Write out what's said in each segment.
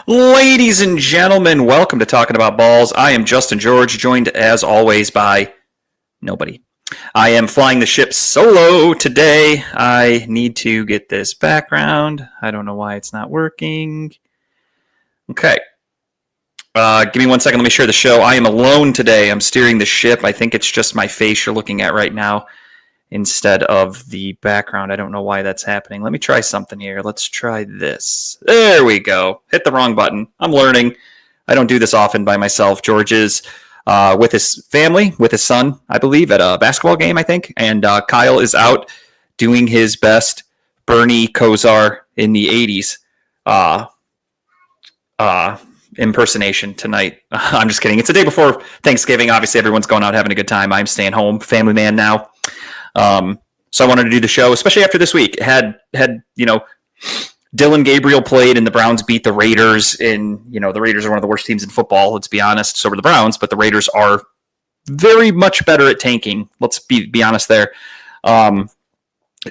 Ladies and gentlemen, welcome to Talking About Balls. I am Justin George, joined as always by nobody. I am flying the ship solo today. I need to get this background. I don't know why it's not working. Okay. Give me 1 second. Let me share the show. I am alone today. I'm steering the ship. I think it's just my face you're looking at right now instead of the background. I don't know why that's happening. Let me try something here. Let's try this. There we go. Hit the wrong button. I'm learning. I don't do this often by myself. George is with his family, with his son, I believe, at a basketball game, I think. And Kyle is out doing his best Bernie Kosar in the 80s impersonation tonight. I'm just kidding. It's the day before Thanksgiving. Obviously, everyone's going out having a good time. I'm staying home, family man now. So I wanted to do the show, especially after this week. Had Dylan Gabriel played and the Browns beat the Raiders. The Raiders are one of the worst teams in football. Let's be honest. So are the Browns, but the Raiders are very much better at tanking. Let's be honest there.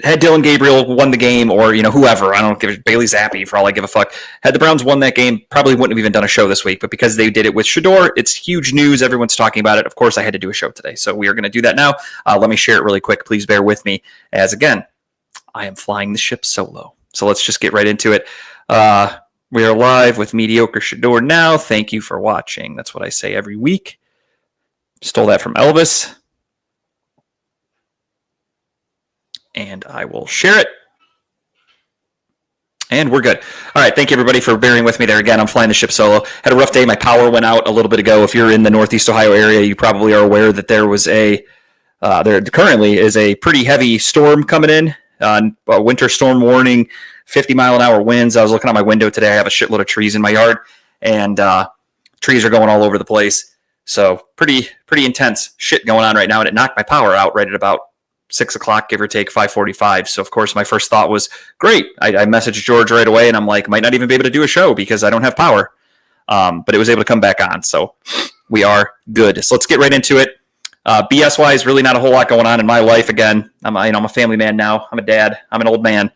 Had Dylan Gabriel won the game, or whoever, I don't give it, Bailey Zappi for all I give a fuck. Had the Browns won that game, probably wouldn't have even done a show this week. But because they did it with Shedeur, it's huge news. Everyone's talking about it. Of course, I had to do a show today, so we are going to do that now. Let me share it really quick. Please bear with me, as again, I am flying the ship solo. So let's just get right into it. We are live with Mediocre Shedeur now. Thank you for watching. That's what I say every week. Stole that from Elvis. And I will share it. And we're good. All right. Thank you, everybody, for bearing with me there. Again, I'm flying the ship solo. Had a rough day. My power went out a little bit ago. If you're in the Northeast Ohio area, you probably are aware that there currently is a pretty heavy storm coming in. A winter storm warning, 50-mile-an-hour winds. I was looking out my window today. I have a shitload of trees in my yard, and trees are going all over the place. So pretty intense shit going on right now, and it knocked my power out right at about 6 o'clock, give or take, 5:45. So, of course, my first thought was, great. I messaged George right away, and I'm like, might not even be able to do a show because I don't have power. But it was able to come back on. So we are good. So let's get right into it. BS-wise, really not a whole lot going on in my life. Again, I'm a family man now. I'm a dad. I'm an old man.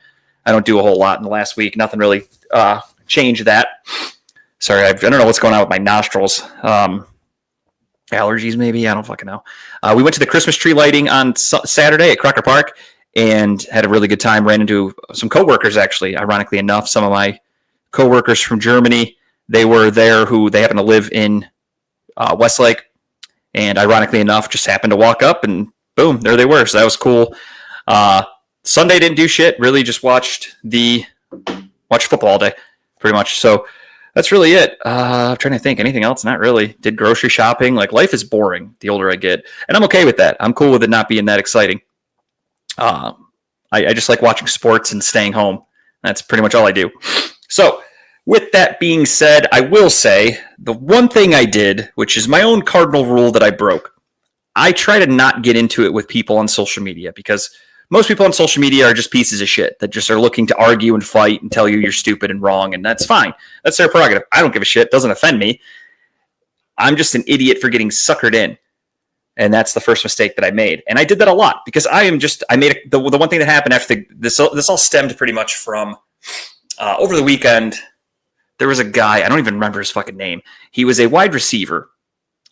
I don't do a whole lot in the last week. Nothing really changed that. Sorry, I don't know what's going on with my nostrils. Allergies, maybe? I don't fucking know. We went to the Christmas tree lighting on Saturday at Crocker Park and had a really good time. Ran into some coworkers, actually, ironically enough. Some of my coworkers from Germany, they were there they happen to live in Westlake. And ironically enough, just happened to walk up and boom, there they were. So that was cool. Sunday didn't do shit. Really just watched football all day, pretty much. So that's really it. I'm trying to think. Anything else? Not really. Did grocery shopping. Like, life is boring the older I get. And I'm okay with that. I'm cool with it not being that exciting. I just like watching sports and staying home. That's pretty much all I do. So with that being said, I will say the one thing I did, which is my own cardinal rule that I broke, I try to not get into it with people on social media because most people on social media are just pieces of shit that just are looking to argue and fight and tell you you're stupid and wrong, and that's fine. That's their prerogative. I don't give a shit. It doesn't offend me. I'm just an idiot for getting suckered in, and that's the first mistake that I made. And I did that a lot because the one thing that happened after this all stemmed pretty much from over the weekend. There was a guy, I don't even remember his fucking name. He was a wide receiver.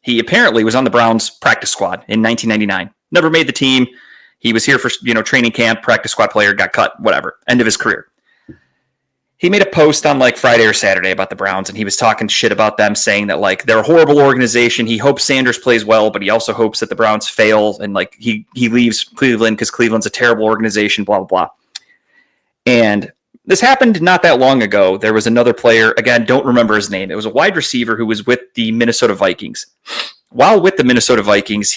He apparently was on the Browns practice squad in 1999. Never made the team. He was here for training camp, practice squad player, got cut, whatever. End of his career. He made a post on like Friday or Saturday about the Browns, and he was talking shit about them, saying that like they're a horrible organization. He hopes Sanders plays well, but he also hopes that the Browns fail, and like he leaves Cleveland because Cleveland's a terrible organization, blah, blah, blah. And this happened not that long ago. There was another player, again, don't remember his name. It was a wide receiver who was with the Minnesota Vikings. While with the Minnesota Vikings,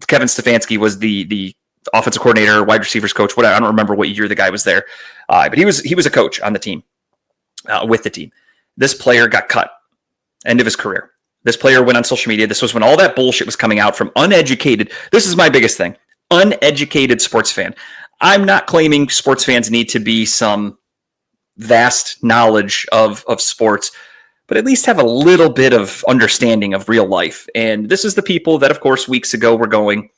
Kevin Stefanski was the offensive coordinator, wide receivers coach, whatever. I don't remember what year the guy was there. But he was a coach on the team, with the team. This player got cut. End of his career. This player went on social media. This was when all that bullshit was coming out from uneducated. This is my biggest thing. Uneducated sports fan. I'm not claiming sports fans need to be some vast knowledge of sports, but at least have a little bit of understanding of real life. And this is the people that, of course, weeks ago were going,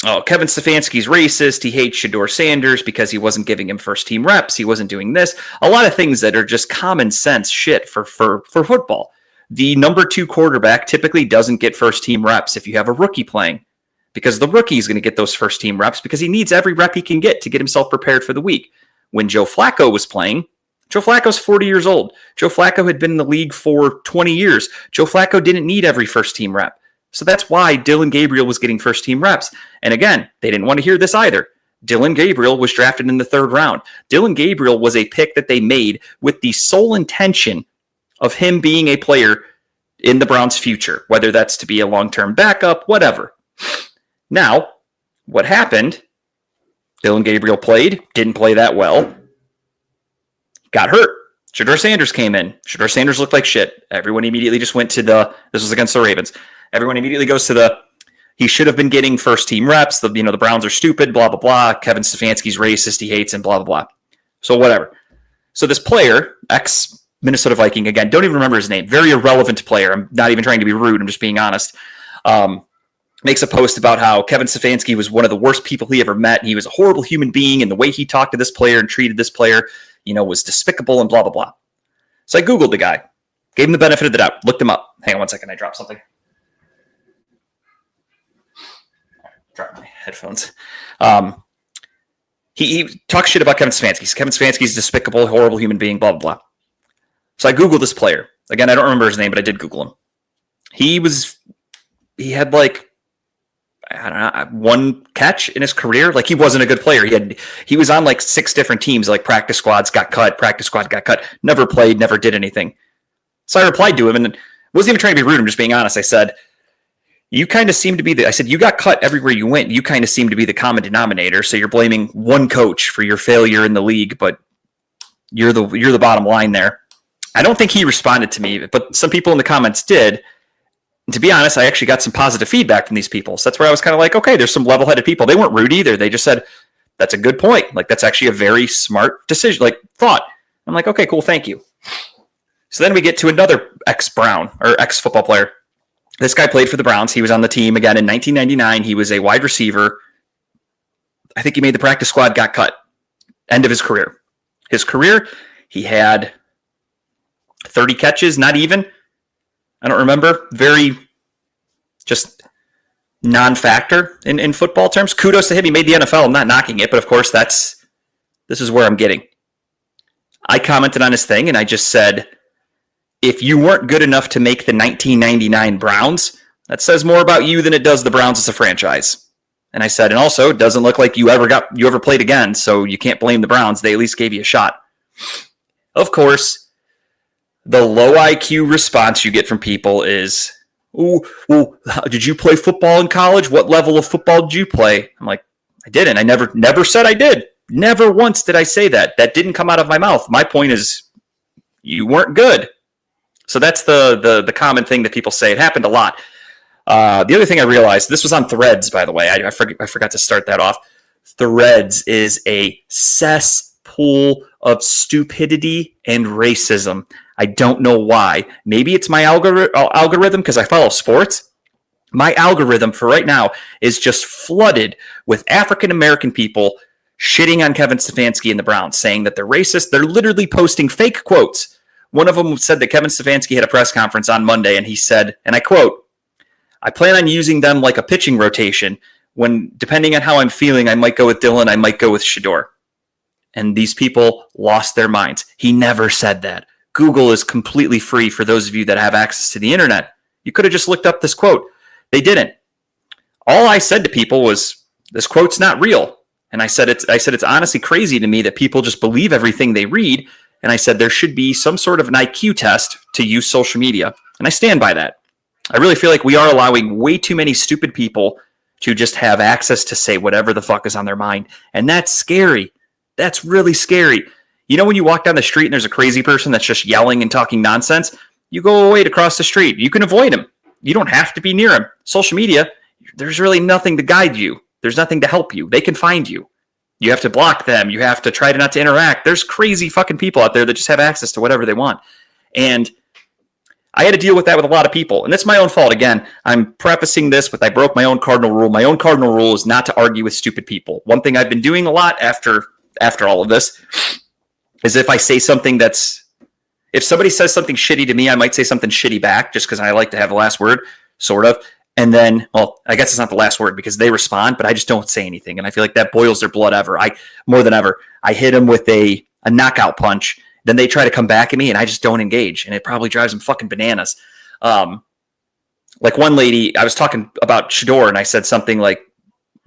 oh, Kevin Stefanski's racist. He hates Shedeur Sanders because he wasn't giving him first team reps. He wasn't doing this. A lot of things that are just common sense shit for football. The number 2 quarterback typically doesn't get first team reps if you have a rookie playing, because the rookie is going to get those first team reps because he needs every rep he can get to get himself prepared for the week. When Joe Flacco was playing, Joe Flacco's 40 years old. Joe Flacco had been in the league for 20 years. Joe Flacco didn't need every first team rep. So that's why Dillon Gabriel was getting first team reps. And again, they didn't want to hear this either. Dillon Gabriel was drafted in the 3rd round. Dillon Gabriel was a pick that they made with the sole intention of him being a player in the Browns' future, whether that's to be a long-term backup, whatever. Now, what happened? Dillon Gabriel played, didn't play that well, got hurt. Shedeur Sanders came in. Shedeur Sanders looked like shit. Everyone immediately just went to this was against the Ravens. Everyone immediately goes to he should have been getting first team reps. The Browns are stupid, blah, blah, blah. Kevin Stefanski's racist. He hates him, blah, blah, blah. So whatever. So this player, ex-Minnesota Viking, again, don't even remember his name. Very irrelevant player. I'm not even trying to be rude. I'm just being honest. Makes a post about how Kevin Stefanski was one of the worst people he ever met. He was a horrible human being, and the way he talked to this player and treated this player, was despicable and blah, blah, blah. So I Googled the guy, gave him the benefit of the doubt, looked him up. Hang on one second. I dropped something. Drop my headphones. He talks shit about Kevin Stefanski. Kevin Stefanski's despicable, horrible human being, blah, blah, blah. So I Googled this player. Again, I don't remember his name, but I did Google him. He had like, I don't know, 1 catch in his career. Like, he wasn't a good player. He was on like 6 different teams, like practice squads, got cut, never played, never did anything. So I replied to him, and wasn't even trying to be rude. I'm just being honest. I said, you kind of seem to be you got cut everywhere you went. You kind of seem to be the common denominator. So you're blaming one coach for your failure in the league, but you're the bottom line there. I don't think he responded to me, but some people in the comments did. And to be honest, I actually got some positive feedback from these people. So that's where I was kind of like, okay, there's some level-headed people. They weren't rude either. They just said, that's a good point. Like, that's actually a very smart decision, like thought. I'm like, okay, cool. Thank you. So then we get to another ex-Brown or ex-football player. This guy played for the Browns. He was on the team again in 1999. He was a wide receiver. I think he made the practice squad, got cut. End of his career. His career, he had 30 catches, not even. I don't remember. Very just non-factor in football terms. Kudos to him. He made the NFL. I'm not knocking it, but of course this is where I'm getting. I commented on his thing and I just said, if you weren't good enough to make the 1999 Browns, that says more about you than it does the Browns as a franchise. And I said, and also, it doesn't look like you ever played again, so you can't blame the Browns. They at least gave you a shot. Of course, the low IQ response you get from people is, ooh, did you play football in college? What level of football did you play? I'm like, I didn't. I never said I did. Never once did I say that. That didn't come out of my mouth. My point is, you weren't good. So that's the common thing that people say. It happened a lot. The other thing I realized, this was on Threads, by the way. I forgot to start that off. Threads is a cesspool of stupidity and racism. I don't know why. Maybe it's my algorithm because I follow sports. My algorithm for right now is just flooded with African-American people shitting on Kevin Stefanski and the Browns, saying that they're racist. They're literally posting fake quotes. One of them said that Kevin Stefanski had a press conference on Monday, and he said, and I quote, I plan on using them like a pitching rotation. When, depending on how I'm feeling, I might go with Dillon, I might go with Shedeur. And these people lost their minds. He never said that. Google is completely free for those of you that have access to the internet. You could have just looked up this quote. They didn't. All I said to people was, this quote's not real. And I said it's honestly crazy to me that people just believe everything they read. And I said there should be some sort of an IQ test to use social media. And I stand by that. I really feel like we are allowing way too many stupid people to just have access to say whatever the fuck is on their mind. And that's scary. That's really scary. You know, when you walk down the street and there's a crazy person that's just yelling and talking nonsense, you go away to cross the street. You can avoid him. You don't have to be near him. Social media, there's really nothing to guide you. There's nothing to help you. They can find you. You have to block them. You have to try to not to interact. There's crazy fucking people out there that just have access to whatever they want. And I had to deal with that with a lot of people, and that's my own fault. Again, I'm prefacing this with I broke my own cardinal rule. My own cardinal rule is not to argue with stupid people. One thing I've been doing a lot after all of this is if I say something if somebody says something shitty to me, I might say something shitty back just because I like to have the last word, sort of. And then, well, I guess it's not the last word because they respond, but I just don't say anything. And I feel like that boils their blood more than ever. I hit them with a knockout punch. Then they try to come back at me and I just don't engage. And it probably drives them fucking bananas. Like one lady, I was talking about Shedeur and I said something like,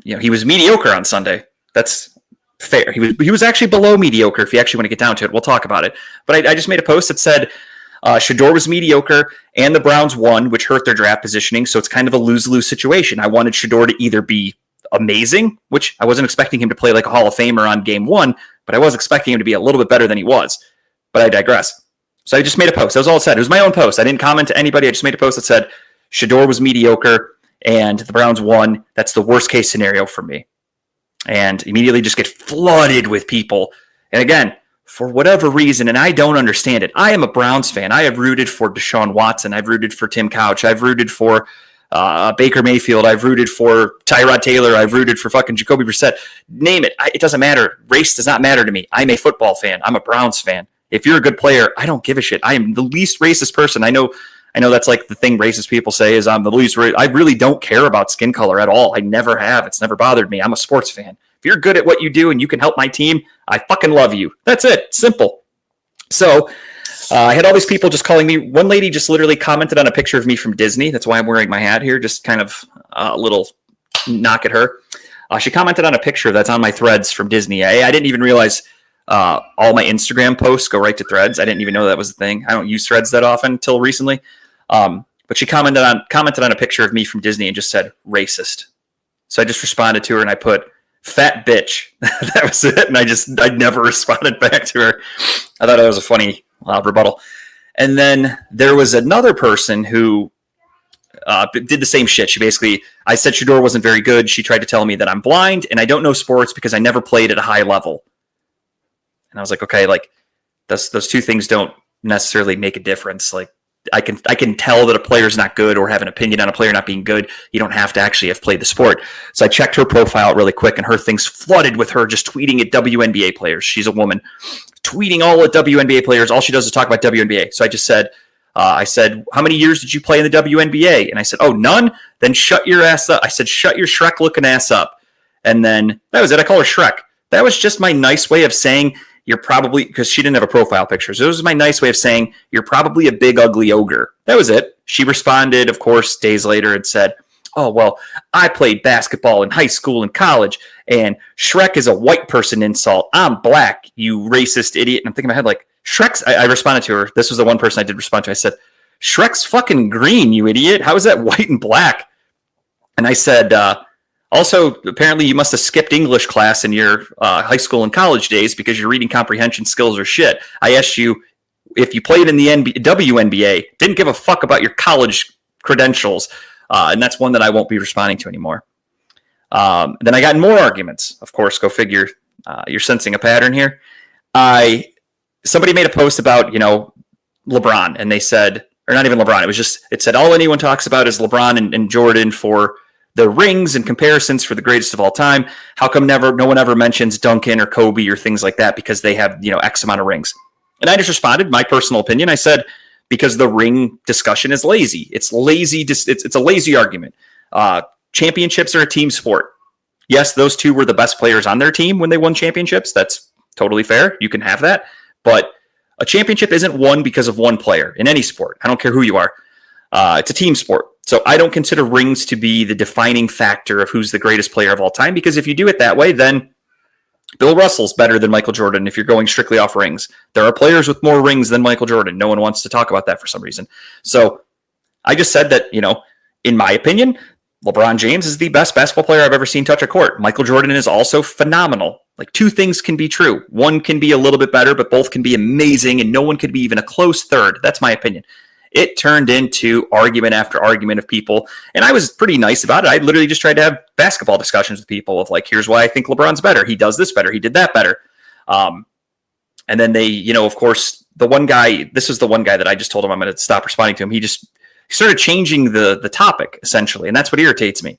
he was mediocre on Sunday. That's fair. He was actually below mediocre if you actually want to get down to it. We'll talk about it. But I just made a post that said, Shedeur was mediocre and the Browns won, which hurt their draft positioning. So it's kind of a lose-lose situation. I wanted Shedeur to either be amazing, which I wasn't expecting him to play like a Hall of Famer on game one, but I was expecting him to be a little bit better than he was. But I digress. So I just made a post. That was all it said. It was my own post. I didn't comment to anybody. I just made a post that said Shedeur was mediocre and the Browns won. That's the worst case scenario for me. And immediately just get flooded with people. And again, for whatever reason, and I don't understand it, I am a Browns fan. I have rooted for Deshaun Watson. I've rooted for Tim Couch. I've rooted for Baker Mayfield. I've rooted for Tyrod Taylor. I've rooted for fucking Jacoby Brissett. Name it. It doesn't matter. Race does not matter to me. I'm a football fan. I'm a Browns fan. If you're a good player, I don't give a shit. I am the least racist person. I know that's like the thing racist people say is I'm the least racist. I really don't care about skin color at all. I never have. It's never bothered me. I'm a sports fan. If you're good at what you do and you can help my team, I fucking love you. That's it. Simple. So I had all these people just calling me. One lady just literally commented on a picture of me from Disney. That's why I'm wearing my hat here. Just kind of a little knock at her. She commented on a picture that's on my threads from Disney. I didn't even realize all my Instagram posts go right to threads. I didn't even know that was a thing. I don't use threads that often until recently. But she commented on a picture of me from Disney and just said racist. So I just responded to her and I put fat bitch. That was it. And I never responded back to her. I thought it was a funny rebuttal. And then there was another person who did the same shit. I said Shedeur wasn't very good. She tried to tell me that I'm blind and I don't know sports because I never played at a high level. And I was like, okay, like those two things don't necessarily make a difference. Like I can tell that a player's not good or have an opinion on a player not being good. You don't have to actually have played the sport. So I checked her profile out really quick and her things flooded with her just tweeting at WNBA players. She's a woman tweeting all at WNBA players. All she does is talk about WNBA. So I just said, how many years did you play in the WNBA? And I said, oh, none? Then shut your ass up. I said, shut your Shrek looking ass up. And then that was it. I call her Shrek. That was just my nice way of saying you're probably, because she didn't have a profile picture. So it was my nice way of saying you're probably a big, ugly ogre. That was it. She responded, of course, days later and said, oh, well, I played basketball in high school and college, and Shrek is a white person insult. I'm black, you racist idiot. And I'm thinking in my head, like, I responded to her. This was the one person I did respond to. I said, Shrek's fucking green, you idiot. How is that white and black? And I said, also, apparently you must have skipped English class in your high school and college days because your reading comprehension skills are shit. I asked you if you played in the WNBA, didn't give a fuck about your college credentials. And that's one that I won't be responding to anymore. Then I got in more arguments. Of course, go figure. You're sensing a pattern here. Somebody made a post about, LeBron, and they said, or not even LeBron, it said all anyone talks about is LeBron and Jordan for the rings and comparisons for the greatest of all time. How come no one ever mentions Duncan or Kobe or things like that because they have, X amount of rings? And I just responded, my personal opinion. I said, because the ring discussion is lazy. It's lazy. It's a lazy argument. Championships are a team sport. Yes, those two were the best players on their team when they won championships. That's totally fair. You can have that. But a championship isn't won because of one player in any sport. I don't care who you are. It's a team sport. So I don't consider rings to be the defining factor of who's the greatest player of all time, because if you do it that way, then Bill Russell's better than Michael Jordan if you're going strictly off rings. There are players with more rings than Michael Jordan. No one wants to talk about that for some reason. So I just said that, in my opinion, LeBron James is the best basketball player I've ever seen touch a court. Michael Jordan is also phenomenal. Like, two things can be true. One can be a little bit better, but both can be amazing, and no one could be even a close third. That's my opinion. It turned into argument after argument of people, and I was pretty nice about it. I literally just tried to have basketball discussions with people of like, here's why I think LeBron's better. He does this better. He did that better. And then they, of course, the one guy, this was the one guy that I just told him I'm going to stop responding to him. He started changing the topic, essentially, and that's what irritates me.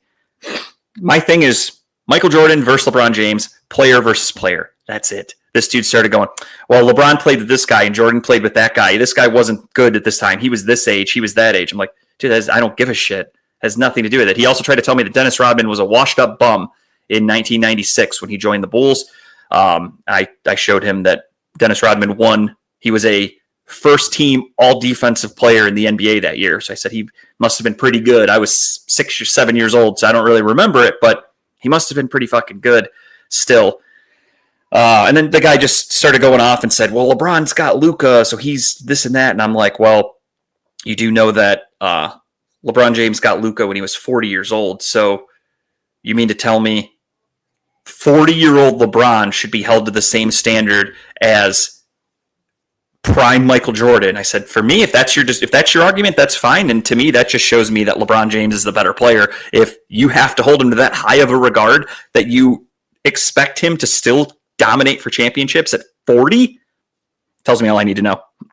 My thing is Michael Jordan versus LeBron James, player versus player. That's it. This dude started going, well, LeBron played with this guy and Jordan played with that guy. This guy wasn't good at this time. He was this age. He was that age. I'm like, dude, I don't give a shit. It has nothing to do with it. He also tried to tell me that Dennis Rodman was a washed-up bum in 1996 when he joined the Bulls. I showed him that Dennis Rodman won. He was a first-team all-defensive player in the NBA that year. So I said he must have been pretty good. I was 6 or 7 years old, so I don't really remember it, but he must have been pretty fucking good still. And then the guy just started going off and said, well, LeBron's got Luka, so he's this and that. And I'm like, well, you do know that LeBron James got Luka when he was 40 years old. So you mean to tell me 40-year-old LeBron should be held to the same standard as prime Michael Jordan? I said, for me, if that's your argument, that's fine. And to me, that just shows me that LeBron James is the better player. If you have to hold him to that high of a regard that you expect him to still dominate for championships at 40, tells me all I need to know. And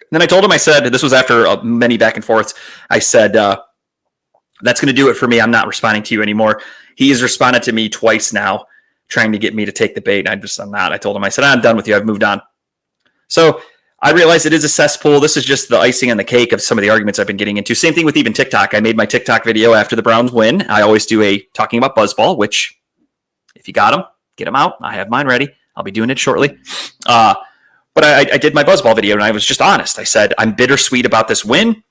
then I told him, I said, this was after many back and forths, I said, that's going to do it for me. I'm not responding to you anymore. He has responded to me twice now, trying to get me to take the bait. I'm not. I told him, I said, I'm done with you. I've moved on. So I realize it is a cesspool. This is just the icing on the cake of some of the arguments I've been getting into. Same thing with even TikTok. I made my TikTok video after the Browns win. I always do a talking about buzzball, which if you got them, get them out. I have mine ready. I'll be doing it shortly. But I did my buzzball video, and I was just honest. I said, I'm bittersweet about this win.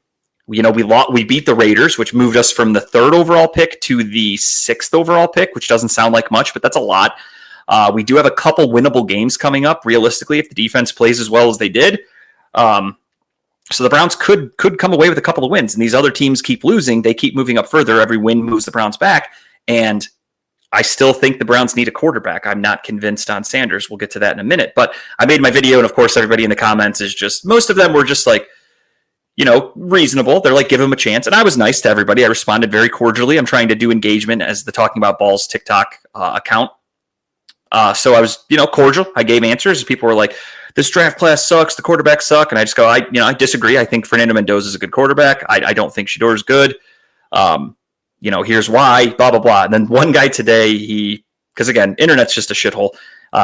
We beat the Raiders, which moved us from the 3rd overall pick to the 6th overall pick, which doesn't sound like much, but that's a lot. We do have a couple winnable games coming up, realistically, if the defense plays as well as they did. So the Browns could come away with a couple of wins, and these other teams keep losing. They keep moving up further. Every win moves the Browns back, and I still think the Browns need a quarterback. I'm not convinced on Sanders. We'll get to that in a minute. But I made my video, and of course, everybody in the comments is just, most of them were just like, reasonable. They're like, give him a chance. And I was nice to everybody. I responded very cordially. I'm trying to do engagement as the Talking About Balls TikTok account. So I was, cordial. I gave answers. People were like, this draft class sucks. The quarterbacks suck. And I just go, I disagree. I think Fernando Mendoza is a good quarterback. I don't think Shedeur is good. Here's why, blah, blah, blah. And then one guy today, because again, internet's just a shithole.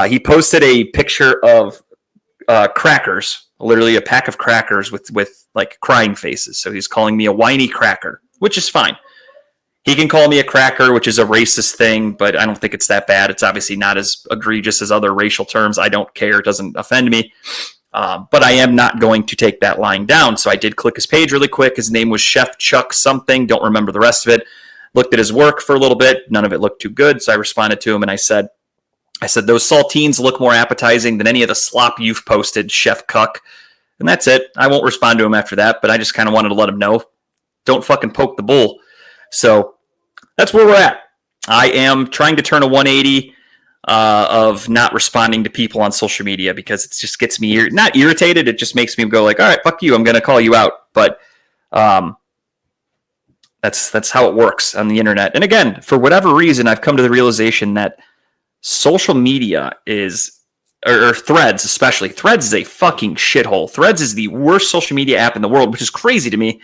He posted a picture of crackers, literally a pack of crackers with like crying faces. So he's calling me a whiny cracker, which is fine. He can call me a cracker, which is a racist thing, but I don't think it's that bad. It's obviously not as egregious as other racial terms. I don't care. It doesn't offend me. But I am not going to take that lying down. So I did click his page really quick. His name was Chef Chuck something. Don't remember the rest of it. Looked at his work for a little bit. None of it looked too good. So I responded to him and I said, those saltines look more appetizing than any of the slop you've posted, Chef Cuck. And that's it. I won't respond to him after that, but I just kind of wanted to let him know, don't fucking poke the bull. So that's where we're at. I am trying to turn a 180 of not responding to people on social media because it just gets me not irritated. It just makes me go like, all right, fuck you. I'm going to call you out. But that's how it works on the internet. And again, for whatever reason, I've come to the realization that social media or Threads especially. Threads is a fucking shithole. Threads is the worst social media app in the world, which is crazy to me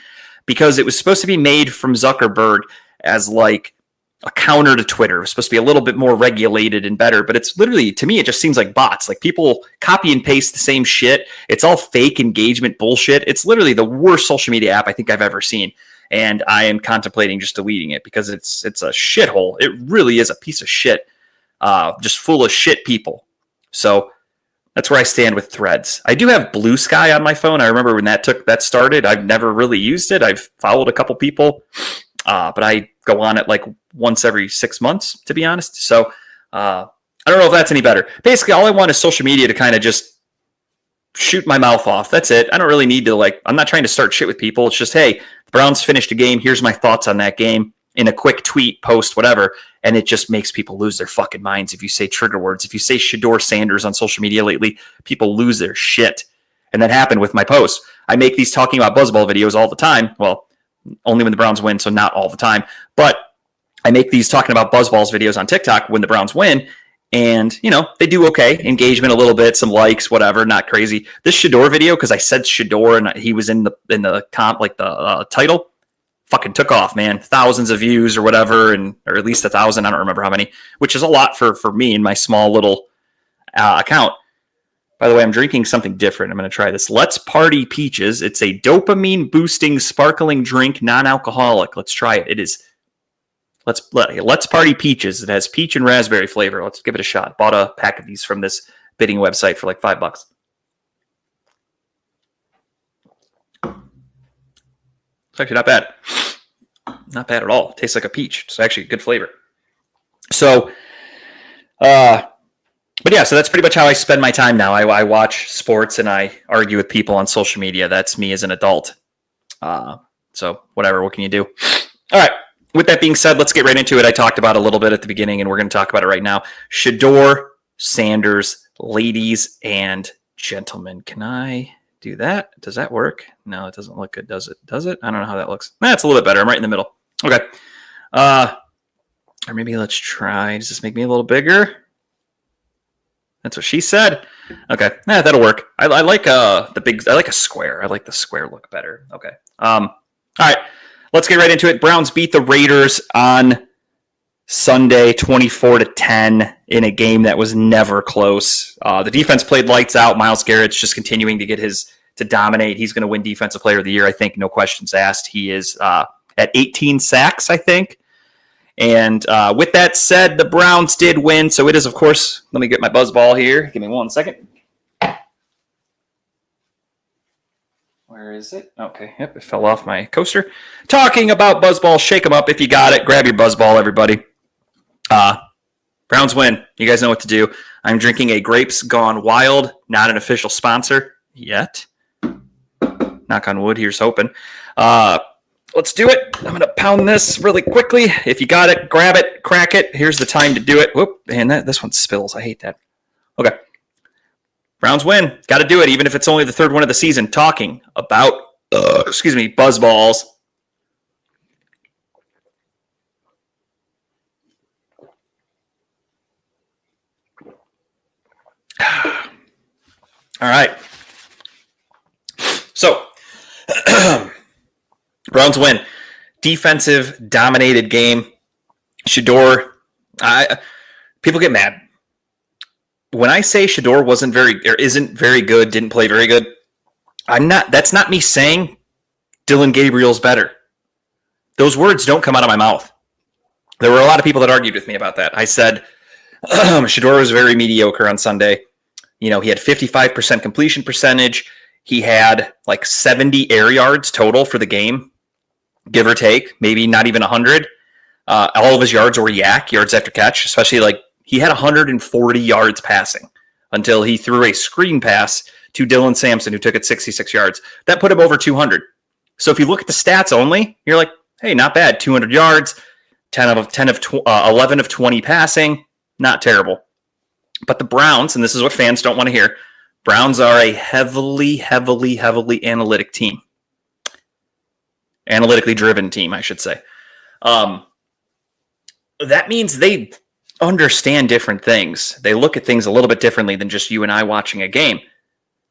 because it was supposed to be made from Zuckerberg as like a counter to Twitter. It was supposed to be a little bit more regulated and better, but it's literally, to me, it just seems like bots. Like people copy and paste the same shit. It's all fake engagement bullshit. It's literally the worst social media app I think I've ever seen. And I am contemplating just deleting it because it's a shithole. It really is a piece of shit, just full of shit people. So that's where I stand with Threads. I do have Blue Sky on my phone. I remember when that started. I've never really used it. I've followed a couple people, but I go on it like once every 6 months, to be honest. So I don't know if that's any better. Basically, all I want is social media to kind of just shoot my mouth off. That's it. I don't really need to I'm not trying to start shit with people. It's just, hey, the Browns finished a game. Here's my thoughts on that game in a quick tweet, post, whatever. And it just makes people lose their fucking minds. If you say trigger words, if you say Shedeur Sanders on social media lately, people lose their shit. And that happened with my posts. I make these talking about buzzball videos all the time. Well, only when the Browns win, so not all the time. But I make these talking about buzzballs videos on TikTok when the Browns win. And, they do okay. Engagement a little bit, some likes, whatever, not crazy. This Shedeur video, because I said Shedeur and he was in the comp, like the title, fucking took off, man. Thousands of views or whatever, or at least 1,000. I don't remember how many, which is a lot for me in my small little account. By the way, I'm drinking something different. I'm going to try this. Let's Party Peaches. It's a dopamine-boosting sparkling drink, non-alcoholic. Let's try it. It is... Let's Party Peaches. It has peach and raspberry flavor. Let's give it a shot. Bought a pack of these from this bidding website for like $5. It's actually not bad. Not bad at all. It tastes like a peach. It's actually a good flavor. So, but yeah, so that's pretty much how I spend my time now. I watch sports and I argue with people on social media. That's me as an adult. So whatever, what can you do? All right. With that being said, let's get right into it. I talked about it a little bit at the beginning, and we're going to talk about it right now. Shedeur Sanders, ladies and gentlemen. Can I do that? Does that work? No, it doesn't look good, does it? Does it? I don't know how that looks. It's a little bit better. I'm right in the middle. Okay. Or maybe let's try. Does this make me a little bigger? That's what she said. Okay. That'll work. I like I like a square. I like the square look better. Okay. All right. Let's get right into it. Browns beat the Raiders on Sunday 24-10 in a game that was never close. The defense played lights out. Myles Garrett's just continuing to get to dominate. He's going to win Defensive Player of the Year, I think, no questions asked. He is at 18 sacks, I think. And with that said, the Browns did win. So it is, of course, let me get my buzz ball here. Give me 1 second. Where is it? Okay, yep, it fell off my coaster. Talking about buzzballs, shake them up. If you got it, grab your buzzball, everybody. Browns win. You guys know what to do. I'm drinking a Grapes Gone Wild, not an official sponsor yet. Knock on wood, here's hoping. Let's do it. I'm going to pound this really quickly. If you got it, grab it, crack it. Here's the time to do it. Whoop, and this one spills. I hate that. Okay. Browns win. Got to do it, even if it's only the third one of the season. Talking about, buzz balls. All right. So, Browns win. Defensive dominated game. Shedeur. People get mad. When I say Shedeur isn't very good, didn't play very good, that's not me saying Dylan Gabriel's better. Those words don't come out of my mouth. There were a lot of people that argued with me about that. I said Shedeur was very mediocre on Sunday. He had 55% completion percentage. He had like 70 air yards total for the game, give or take, maybe not even 100. All of his yards were yards after catch, especially he had 140 yards passing until he threw a screen pass to Dylan Sampson, who took it 66 yards. That put him over 200. So if you look at the stats only, you're like, hey, not bad. 200 yards, 11 of 20 passing, not terrible. But the Browns, and this is what fans don't want to hear, Browns are a heavily analytic team. Analytically driven team, I should say. That means they understand different things. They look at things a little bit differently than just you and I watching a game.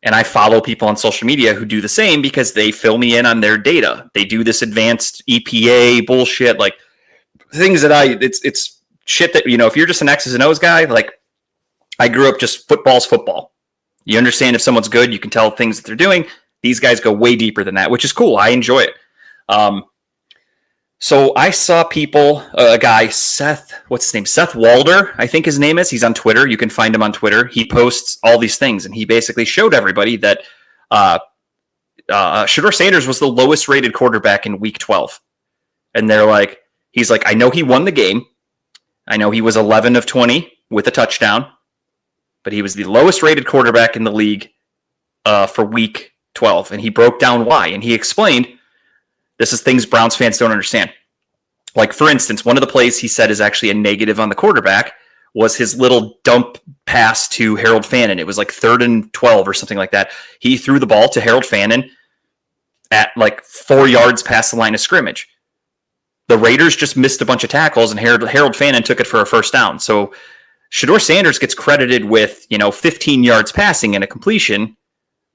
And I follow people on social media who do the same because they fill me in on their data. They do this advanced EPA bullshit, like things that it's shit that, if you're just an X's and O's guy, I grew up just football's football. You understand if someone's good, you can tell things that they're doing. These guys go way deeper than that, which is cool. I enjoy it. So I saw people, a guy, Seth Walder, I think his name is. He's on Twitter. You can find him on Twitter. He posts all these things, and he basically showed everybody that Shedeur Sanders was the lowest rated quarterback in week 12. And he's like, I know he won the game. I know he was 11 of 20 with a touchdown, but he was the lowest rated quarterback in the league for week 12. And he broke down why. And he explained, this is things Browns fans don't understand. For instance, one of the plays he said is actually a negative on the quarterback was his little dump pass to Harold Fannin. It was 3rd and 12 or something like that. He threw the ball to Harold Fannin at 4 yards past the line of scrimmage. The Raiders just missed a bunch of tackles, and Harold Fannin took it for a first down. So Shedeur Sanders gets credited with, 15 yards passing and a completion,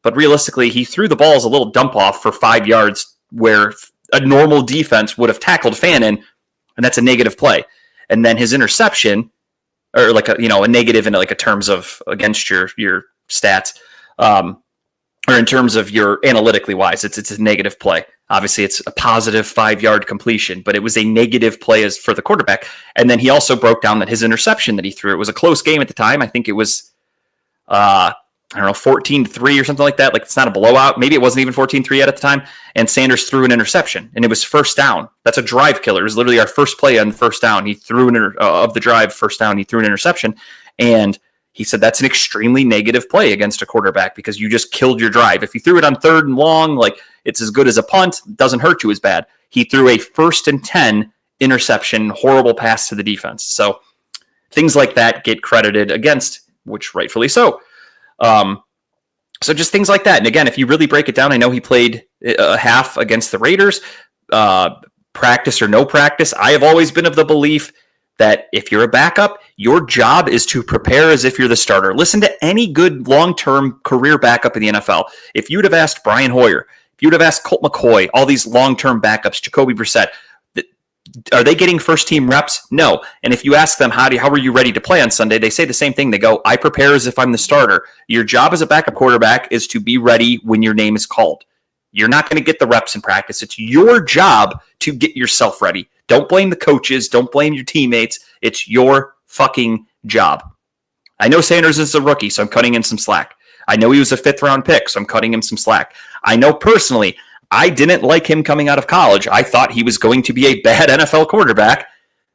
but realistically, he threw the ball as a little dump off for 5 yards where a normal defense would have tackled Fannin, and that's a negative play. And then his interception, or like a negative in like a terms of against your stats, or in terms of your analytically wise, it's a negative play. Obviously, it's a positive 5-yard completion, but it was a negative play as for the quarterback. And then he also broke down that his interception that he threw, it was a close game at the time. I think it was, 14-3 or something like that. Like, it's not a blowout. Maybe it wasn't even 14-3 yet at the time. And Sanders threw an interception, and it was first down. That's a drive killer. It was literally our first play on first down. He threw of the drive first down. He threw an interception, and he said that's an extremely negative play against a quarterback because you just killed your drive. If you threw it on 3rd and long, like, it's as good as a punt. It doesn't hurt you as bad. He threw a 1st and 10 interception, horrible pass to the defense. So things like that get credited against, which rightfully so. So just things like that. And again, if you really break it down, I know he played a half against the Raiders, practice or no practice. I have always been of the belief that if you're a backup, your job is to prepare as if you're the starter. Listen to any good long-term career backup in the NFL. If you'd have asked Brian Hoyer, if you'd have asked Colt McCoy, all these long-term backups, Jacoby Brissett, are they getting first-team reps? No. And if you ask them, how were you ready to play on Sunday? They say the same thing. They go, I prepare as if I'm the starter. Your job as a backup quarterback is to be ready when your name is called. You're not going to get the reps in practice. It's your job to get yourself ready. Don't blame the coaches. Don't blame your teammates. It's your fucking job. I know Sanders is a rookie, so I'm cutting him some slack. I know he was a 5th-round pick, so I'm cutting him some slack. I know personally, I didn't like him coming out of college. I thought he was going to be a bad NFL quarterback,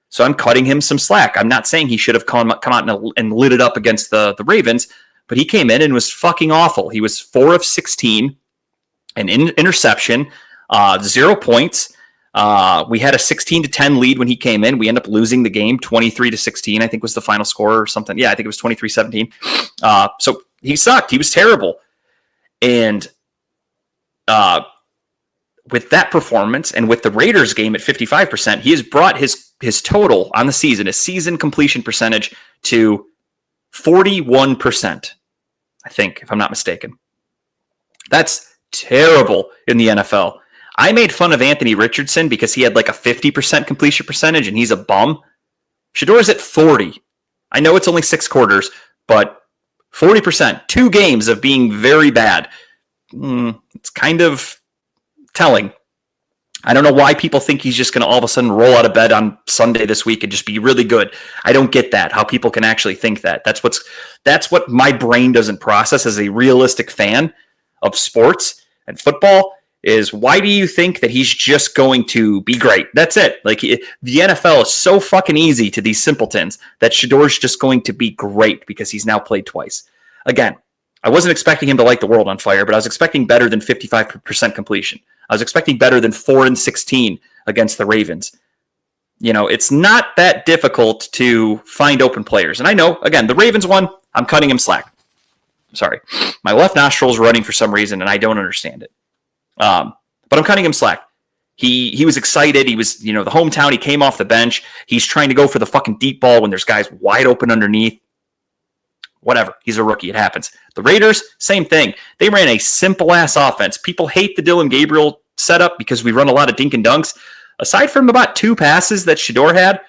so I'm cutting him some slack. I'm not saying he should have come out and lit it up against the Ravens, but he came in and was fucking awful. He was 4 of 16, an interception, 0 points. We had a 16-10 lead when he came in. We ended up losing the game 23-16, I think was the final score or something. Yeah, I think it was 23-17. So he sucked. He was terrible. And with that performance and with the Raiders game at 55%, he has brought his total on the season, his season completion percentage, to 41%, I think, if I'm not mistaken. That's terrible in the NFL. I made fun of Anthony Richardson because he had like a 50% completion percentage and he's a bum. Shedeur's at 40. I know it's only 6 quarters, but 40%, 2 games of being very bad. It's kind of telling. I don't know why people think he's just going to all of a sudden roll out of bed on Sunday this week and just be really good. I don't get that, how people can actually think that. That's what my brain doesn't process as a realistic fan of sports and football. Is why do you think that he's just going to be great? That's it. Like, the NFL is so fucking easy to these simpletons that Shedeur's just going to be great because he's now played twice. Again, I wasn't expecting him to light the world on fire, but I was expecting better than 55% completion. I was expecting better than 4 and 16 against the Ravens. It's not that difficult to find open players. And I know, again, the Ravens won. I'm cutting him slack. Sorry. My left nostril is running for some reason, and I don't understand it. But I'm cutting him slack. He was excited. He was, the hometown. He came off the bench. He's trying to go for the fucking deep ball when there's guys wide open underneath. Whatever. He's a rookie. It happens. The Raiders, same thing. They ran a simple-ass offense. People hate the Dylan Gabriel setup because we run a lot of dink and dunks. Aside from about 2 passes that Shedeur had,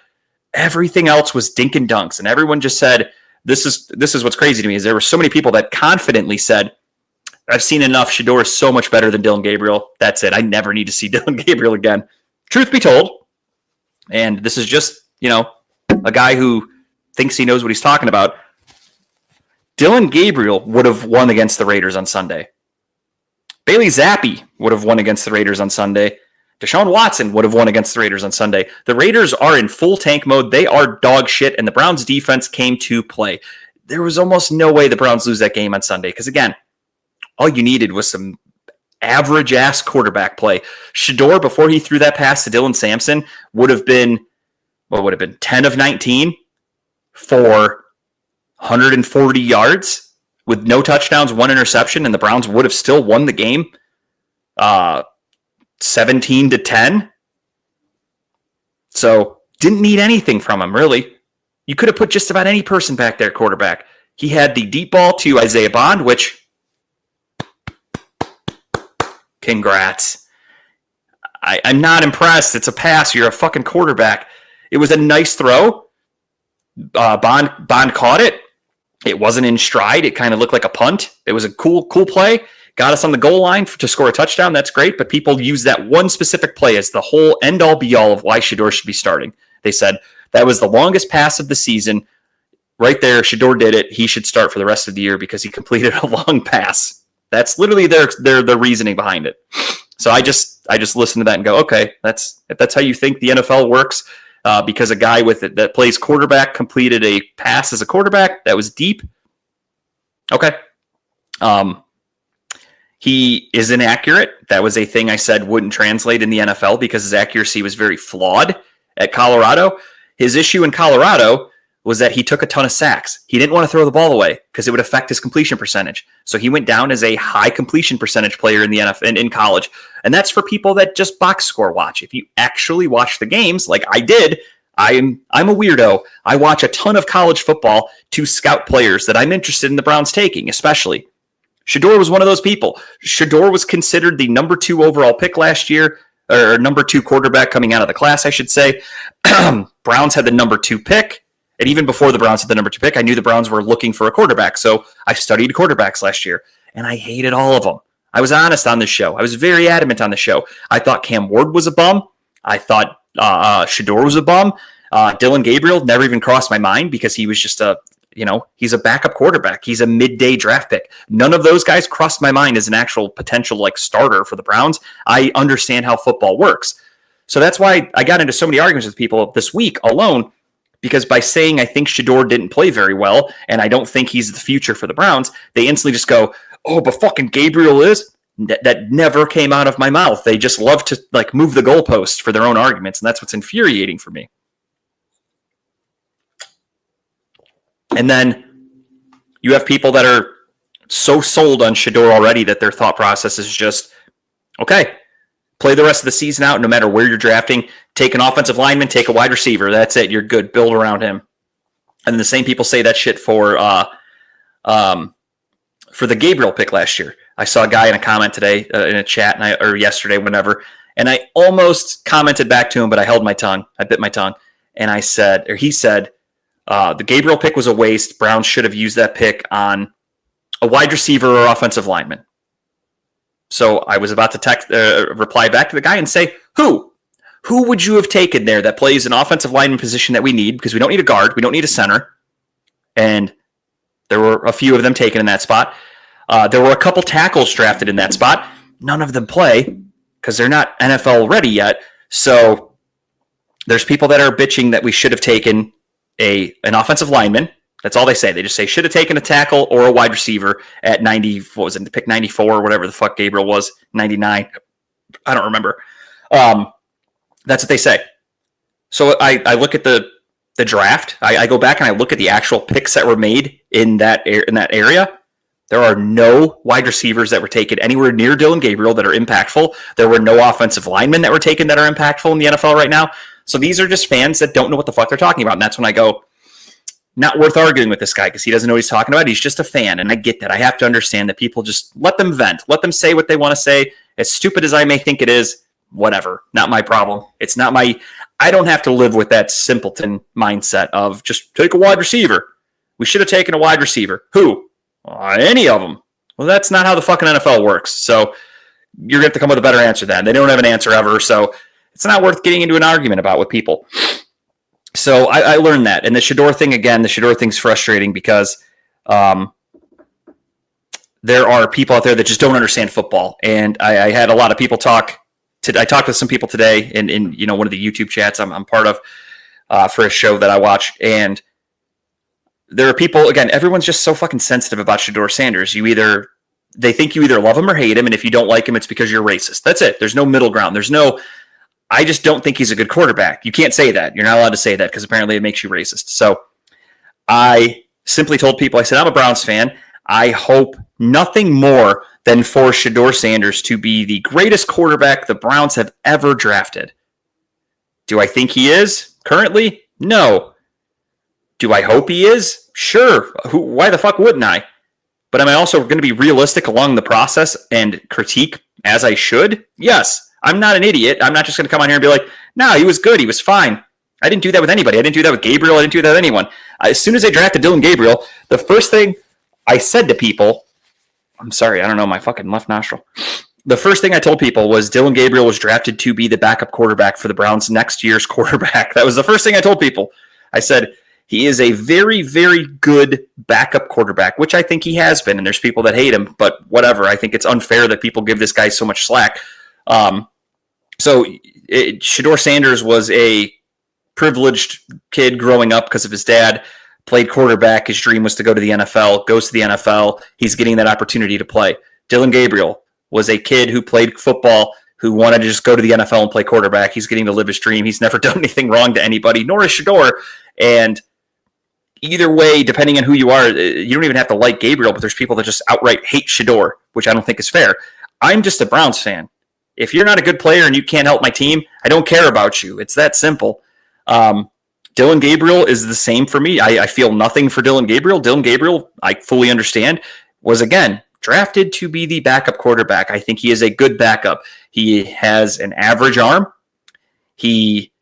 everything else was dink and dunks. And everyone just said, this is what's crazy to me, is there were so many people that confidently said, I've seen enough. Shedeur is so much better than Dylan Gabriel. That's it. I never need to see Dylan Gabriel again. Truth be told, and this is just, a guy who thinks he knows what he's talking about, Dylan Gabriel would have won against the Raiders on Sunday. Bailey Zappi would have won against the Raiders on Sunday. Deshaun Watson would have won against the Raiders on Sunday. The Raiders are in full tank mode. They are dog shit, and the Browns defense came to play. There was almost no way the Browns lose that game on Sunday because, again, all you needed was some average-ass quarterback play. Shedeur, before he threw that pass to Dylan Sampson, would have been 10 of 19 for 140 yards with no touchdowns, 1 interception, and the Browns would have still won the game 17-10. So, didn't need anything from him, really. You could have put just about any person back there, quarterback. He had the deep ball to Isaiah Bond, which, congrats. I'm not impressed. It's a pass. You're a fucking quarterback. It was a nice throw. Bond caught it. It wasn't in stride. It kind of looked like a punt. It was a cool play. Got us on the goal line to score a touchdown. That's great. But people use that one specific play as the whole end-all, be-all of why Shedeur should be starting. They said that was the longest pass of the season. Right there, Shedeur did it. He should start for the rest of the year because he completed a long pass. That's literally their reasoning behind it. So I just listen to that and go, okay, if that's how you think the NFL works, because a guy that plays quarterback completed a pass as a quarterback that was deep. Okay. He is inaccurate. That was a thing I said wouldn't translate in the NFL because his accuracy was very flawed at Colorado. His issue in Colorado was that he took a ton of sacks. He didn't want to throw the ball away because it would affect his completion percentage. So he went down as a high completion percentage player in the NFL in college. And that's for people that just box score watch. If you actually watch the games like I did, I'm a weirdo. I watch a ton of college football to scout players that I'm interested in the Browns taking, especially. Shedeur was one of those people. Shedeur was considered the number 2 overall pick last year, or number 2 quarterback coming out of the class, I should say. Browns had the number 2 pick. And even before the Browns had the number 2 pick, I knew the Browns were looking for a quarterback. So I studied quarterbacks last year, and I hated all of them. I was honest on this show. I was very adamant on the show. I thought Cam Ward was a bum. I thought Shedeur was a bum. Dylan Gabriel never even crossed my mind because he was just he's a backup quarterback. He's a midday draft pick. None of those guys crossed my mind as an actual potential starter for the Browns. I understand how football works. So that's why I got into so many arguments with people this week alone, because by saying I think Shedeur didn't play very well and I don't think he's the future for the Browns, they instantly just go, oh, but fucking Gabriel is? That never came out of my mouth. They just love to move the goalposts for their own arguments, and that's what's infuriating for me. And then you have people that are so sold on Shedeur already that their thought process is just, okay, play the rest of the season out no matter where you're drafting. Take an offensive lineman, take a wide receiver. That's it. You're good. Build around him. And the same people say that shit for the Gabriel pick last year. I saw a guy in a comment today in a chat or yesterday, whenever, and I almost commented back to him, but I held my tongue. I bit my tongue. And he said, the Gabriel pick was a waste. Browns should have used that pick on a wide receiver or offensive lineman. So I was about to reply back to the guy and say, who would you have taken there that plays an offensive lineman position that we need, because we don't need a guard, we don't need a center. And there were a few of them taken in that spot. There were a couple tackles drafted in that spot. None of them play because they're not NFL ready yet. So there's people that are bitching that we should have taken an offensive lineman. That's all they say. They just say should have taken a tackle or a wide receiver at 90. What was it? Pick 94 or whatever the fuck Gabriel was. 99. I don't remember. That's what they say. So I look at the draft. I go back and I look at the actual picks that were made in that area. There are no wide receivers that were taken anywhere near Dylan Gabriel that are impactful. There were no offensive linemen that were taken that are impactful in the NFL right now. So these are just fans that don't know what the fuck they're talking about. And that's when I go, not worth arguing with this guy because he doesn't know what he's talking about. He's just a fan. And I get that. I have to understand that people just let them vent. Let them say what they want to say. As stupid as I may think it is, whatever. Not my problem. It's not I don't have to live with that simpleton mindset of just take a wide receiver. We should have taken a wide receiver. Who? Any of them. Well, that's not how the fucking NFL works. So you're going to have to come with a better answer then. They don't have an answer ever. So it's not worth getting into an argument about with people. So I learned that. And the Shedeur thing, again, the Shedeur thing's frustrating because there are people out there that just don't understand football. And I had a lot of people talk. I talked with some people today in one of the YouTube chats I'm part of for a show that I watch. And there are people, again, everyone's just so fucking sensitive about Shedeur Sanders. They think you either love him or hate him. And if you don't like him, it's because you're racist. That's it. There's no middle ground. I just don't think he's a good quarterback. You can't say that. You're not allowed to say that because apparently it makes you racist. So I simply told people, I said, I'm a Browns fan. I hope nothing more than for Shedeur Sanders to be the greatest quarterback the Browns have ever drafted. Do I think he is currently? No. Do I hope he is? Sure. Why the fuck wouldn't I? But am I also going to be realistic along the process and critique as I should? Yes. I'm not an idiot. I'm not just going to come on here and be like, no, he was good. He was fine. I didn't do that with anybody. I didn't do that with Gabriel. I didn't do that with anyone. As soon as I drafted Dillon Gabriel, the first thing I said to people, I'm sorry, I don't know, my fucking left nostril. The first thing I told people was Dillon Gabriel was drafted to be the backup quarterback for the Browns next year's quarterback. That was the first thing I told people. I said, he is a very, very good backup quarterback, which I think he has been, and there's people that hate him, but whatever. I think it's unfair that people give this guy so much slack. Shedeur Sanders was a privileged kid growing up because of his dad, played quarterback. His dream was to go to the NFL, goes to the NFL. He's getting that opportunity to play. Dillon Gabriel was a kid who played football, who wanted to just go to the NFL and play quarterback. He's getting to live his dream. He's never done anything wrong to anybody, nor is Shedeur. And either way, depending on who you are, you don't even have to like Gabriel, but there's people that just outright hate Shedeur, which I don't think is fair. I'm just a Browns fan. If you're not a good player and you can't help my team, I don't care about you. It's that simple. Dillon Gabriel is the same for me. I feel nothing for Dillon Gabriel. Dillon Gabriel, I fully understand, was, again, drafted to be the backup quarterback. I think he is a good backup. He has an average arm. He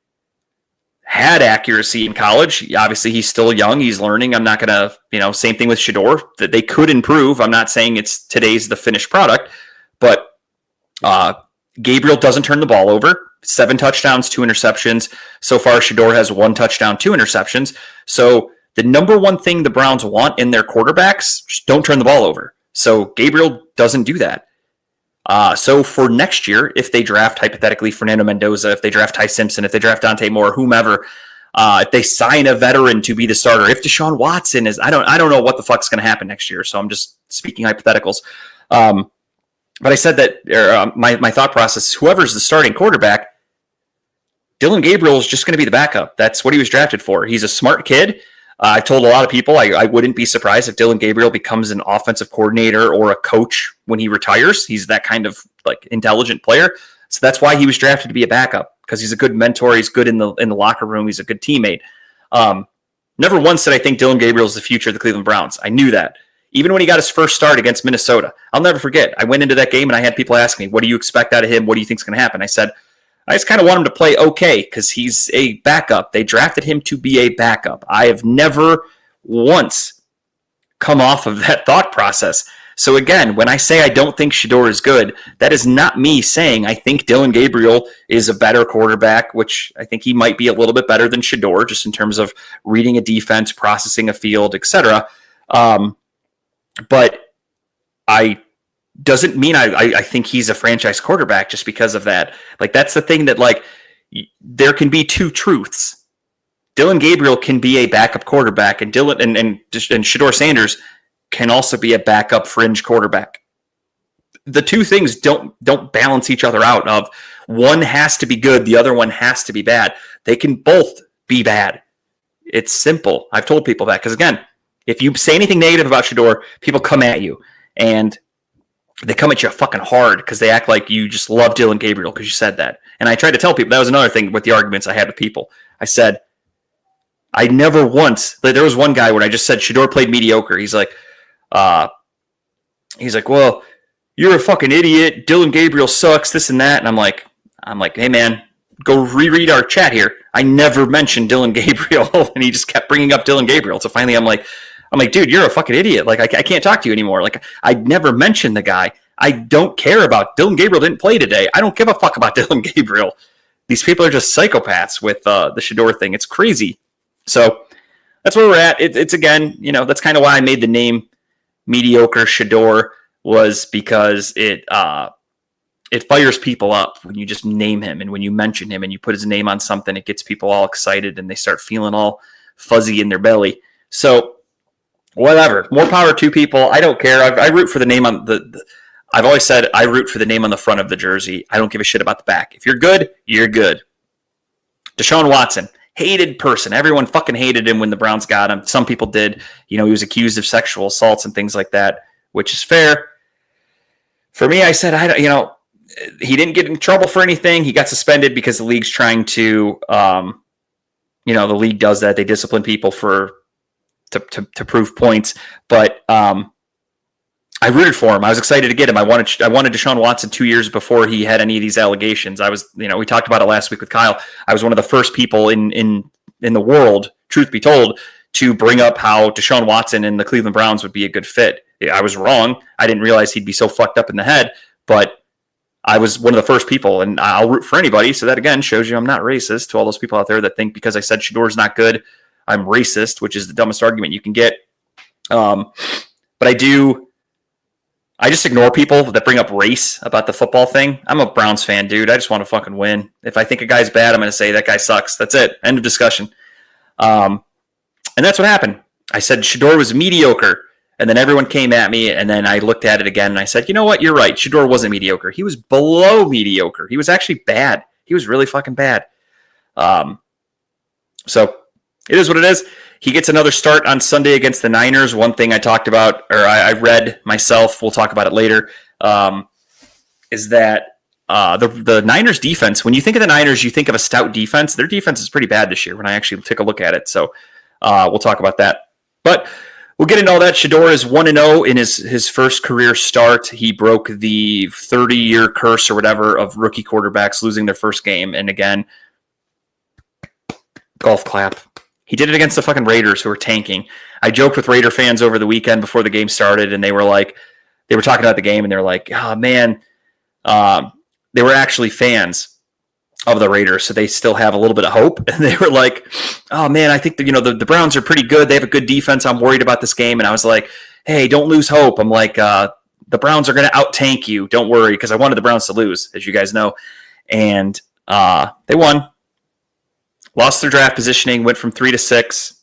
had accuracy in college. Obviously, he's still young. He's learning. I'm not going to, same thing with Shedeur, that they could improve. I'm not saying today's the finished product, but Gabriel doesn't turn the ball over. 7 touchdowns, 2 interceptions. So far, Shedeur has 1 touchdown, 2 interceptions. So the number one thing the Browns want in their quarterbacks, just don't turn the ball over. So Gabriel doesn't do that. So for next year, if they draft, hypothetically, Fernando Mendoza, if they draft Ty Simpson, if they draft Dante Moore, whomever, if they sign a veteran to be the starter, if Deshaun Watson is, I don't know what the fuck's going to happen next year. So I'm just speaking hypotheticals. But I said that my thought process is whoever's the starting quarterback, Dillon Gabriel is just going to be the backup. That's what he was drafted for. He's a smart kid. I told a lot of people I wouldn't be surprised if Dillon Gabriel becomes an offensive coordinator or a coach when he retires. He's that kind of intelligent player. So that's why he was drafted to be a backup, because he's a good mentor. He's good in the locker room. He's a good teammate. Never once did I think Dillon Gabriel is the future of the Cleveland Browns. I knew that. Even when he got his first start against Minnesota, I'll never forget. I went into that game and I had people ask me, what do you expect out of him? What do you think is going to happen? I said, I just kind of want him to play okay because he's a backup. They drafted him to be a backup. I have never once come off of that thought process. So again, when I say I don't think Shedeur is good, that is not me saying I think Dillon Gabriel is a better quarterback, which I think he might be a little bit better than Shedeur just in terms of reading a defense, processing a field, etc. But I doesn't mean I think he's a franchise quarterback just because of that. That's the thing that there can be two truths. Dillon Gabriel can be a backup quarterback, and Shedeur Sanders can also be a backup fringe quarterback. The two things don't balance each other out. Of one has to be good, the other one has to be bad. They can both be bad. It's simple. I've told people that because again, if you say anything negative about Shedeur, people come at you, and they come at you fucking hard because they act like you just love Dillon Gabriel because you said that. And I tried to tell people, that was another thing with the arguments I had with people. I said, I never once, there was one guy when I just said Shedeur played mediocre. He's like, well, you're a fucking idiot. Dillon Gabriel sucks, this and that. And I'm like, hey man, go reread our chat here. I never mentioned Dillon Gabriel, and he just kept bringing up Dillon Gabriel. So finally I'm like, dude, you're a fucking idiot. I can't talk to you anymore. I never mentioned the guy. I don't care about Dillon Gabriel. Didn't play today. I don't give a fuck about Dillon Gabriel. These people are just psychopaths with the Shedeur thing. It's crazy. So that's where we're at. It's again, that's kind of why I made the name Mediocre Shedeur, was because it fires people up when you just name him, and when you mention him and you put his name on something, it gets people all excited and they start feeling all fuzzy in their belly. So whatever, more power to people. I don't care. I root for the name on I've always said I root for the name on the front of the jersey. I don't give a shit about the back. If you're good, you're good. Deshaun Watson, hated person. Everyone fucking hated him when the Browns got him. Some people did. He was accused of sexual assaults and things like that, which is fair. For me, I said, he didn't get in trouble for anything. He got suspended because the league's trying to, the league does that. They discipline people for to prove points. But I rooted for him. I was excited to get him. I wanted Deshaun Watson 2 years before he had any of these allegations. I was, we talked about it last week with Kyle. I was one of the first people in the world, truth be told, to bring up how Deshaun Watson and the Cleveland Browns would be a good fit. I was wrong. I didn't realize he'd be so fucked up in the head, but I was one of the first people, and I'll root for anybody. So that, again, shows you I'm not racist to all those people out there that think because I said Shedeur's not good, I'm racist, which is the dumbest argument you can get. But I just ignore people that bring up race about the football thing. I'm a Browns fan, dude. I just want to fucking win. If I think a guy's bad, I'm going to say that guy sucks. That's it. End of discussion. And that's what happened. I said Shedeur was mediocre. And then everyone came at me, and then I looked at it again, and I said, you know what? You're right. Shedeur wasn't mediocre. He was below mediocre. He was actually bad. He was really fucking bad. So it is what it is. He gets another start on Sunday against the Niners. One thing I talked about, or I read myself, we'll talk about it later, is that the Niners defense, when you think of the Niners, you think of a stout defense. Their defense is pretty bad this year when I actually take a look at it. So we'll talk about that. But we'll get into all that. Shedeur is 1-0 in his first career start. He broke the 30-year curse or whatever of rookie quarterbacks losing their first game. And again, golf clap. He did it against the fucking Raiders, who were tanking. I joked with Raider fans over the weekend before the game started, and they were talking about the game, and they were like, oh, man. They were actually fans of the Raiders, so they still have a little bit of hope. And they were like, oh, man, I think that, the Browns are pretty good. They have a good defense. I'm worried about this game. And I was like, hey, don't lose hope. I'm like, the Browns are going to out-tank you. Don't worry, because I wanted the Browns to lose, as you guys know. And they won. Lost their draft positioning, went from 3 to 6,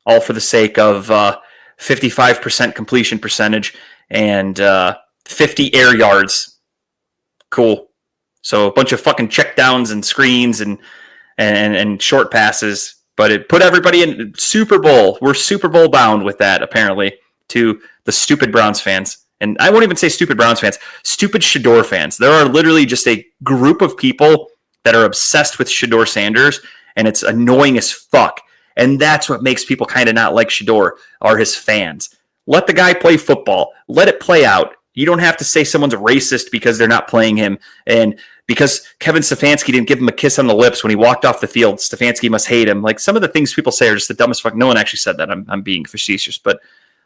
all for the sake of 55% completion percentage and 50 air yards. Cool. So a bunch of fucking checkdowns and screens and short passes, but it put everybody in Super Bowl. We're Super Bowl bound with that, apparently, to the stupid Browns fans. And I won't even say stupid Browns fans, stupid Shedeur fans. There are literally just a group of people that are obsessed with Shedeur Sanders, and it's annoying as fuck. And that's what makes people kind of not like Shedeur, are his fans. Let the guy play football. Let it play out. You don't have to say someone's racist because they're not playing him. And because Kevin Stefanski didn't give him a kiss on the lips when he walked off the field, Stefanski must hate him. Like, some of the things people say are just the dumbest fuck. No one actually said that. I'm being facetious. But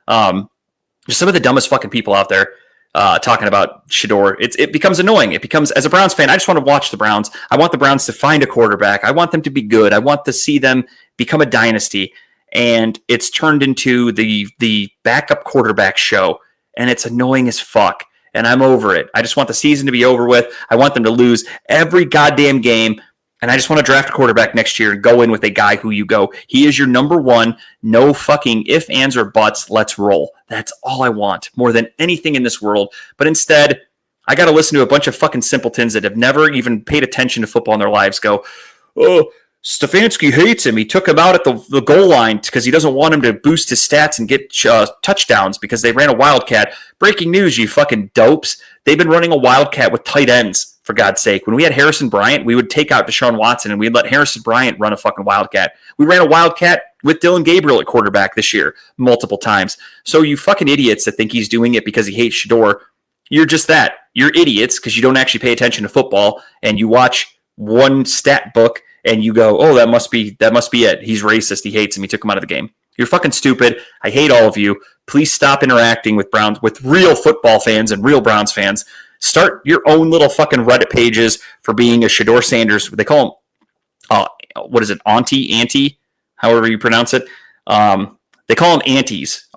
just some of the dumbest fucking people out there talking about Shedeur. It becomes annoying. It becomes, as a Browns fan, I just want to watch the Browns. I want the Browns to find a quarterback. I want them to be good. I want to see them become a dynasty. And it's turned into the backup quarterback show. And it's annoying as fuck. And I'm over it. I just want the season to be over with. I want them to lose every goddamn game. And I just want to draft a quarterback next year and go in with a guy who you go, he is your number one. No fucking ifs, ands, or buts. Let's roll. That's all I want more than anything in this world. But instead, I got to listen to a bunch of fucking simpletons that have never even paid attention to football in their lives go, oh, Stefanski hates him. He took him out at the goal line because he doesn't want him to boost his stats and get touchdowns because they ran a Wildcat. Breaking news, you fucking dopes. They've been running a Wildcat with tight ends, for God's sake. When we had Harrison Bryant, we would take out Deshaun Watson and we'd let Harrison Bryant run a fucking Wildcat. We ran a Wildcat with Dylan Gabriel at quarterback this year multiple times. So you fucking idiots that think he's doing it because he hates Shedeur, you're just that. You're idiots because you don't actually pay attention to football and you watch one stat book and you go, oh, that must be it. He's racist. He hates him. He took him out of the game. You're fucking stupid. I hate all of you. Please stop interacting with real football fans and real Browns fans. Start your own little fucking Reddit pages for being a Shedeur Sanders. They call him, auntie, however you pronounce it. They call them aunties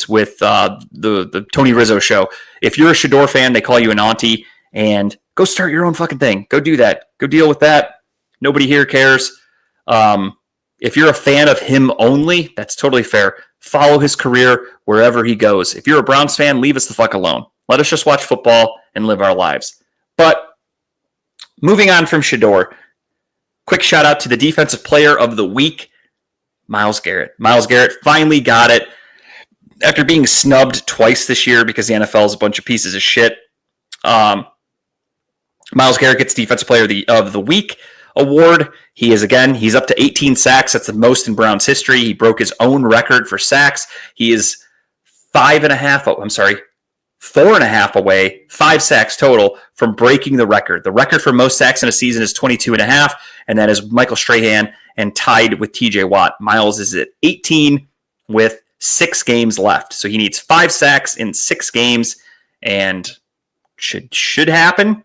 with the Tony Rizzo show. If you're a Shedeur fan, they call you an auntie, and go start your own fucking thing. Go do that. Go deal with that. Nobody here cares. If you're a fan of him only, that's totally fair. Follow his career wherever he goes. If you're a Browns fan, leave us the fuck alone. Let us just watch football and live our lives. But moving on from Shedeur, quick shout out to the defensive player of the week, Myles Garrett. Myles Garrett finally got it after being snubbed twice this year because the NFL is a bunch of pieces of shit. Myles Garrett gets defensive player of the week award. He's up to 18 sacks. That's the most in Browns history. He broke his own record for sacks. He is 4.5 away, 5 sacks total from breaking the record. The record for most sacks in a season is 22.5, and that is Michael Strahan and tied with TJ Watt. Miles is at 18 with 6 games left. So he needs 5 sacks in 6 games, and should happen.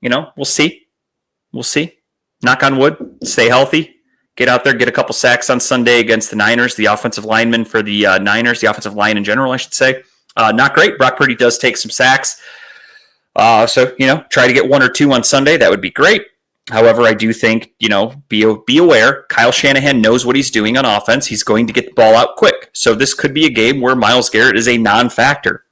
We'll see. Knock on wood. Stay healthy. Get out there, get a couple sacks on Sunday against the Niners, the offensive lineman for the Niners, the offensive line in general, I should say. Not great. Brock Purdy does take some sacks. So try to get 1 or 2 on Sunday. That would be great. However, I do think, be aware. Kyle Shanahan knows what he's doing on offense. He's going to get the ball out quick. So this could be a game where Myles Garrett is a non-factor.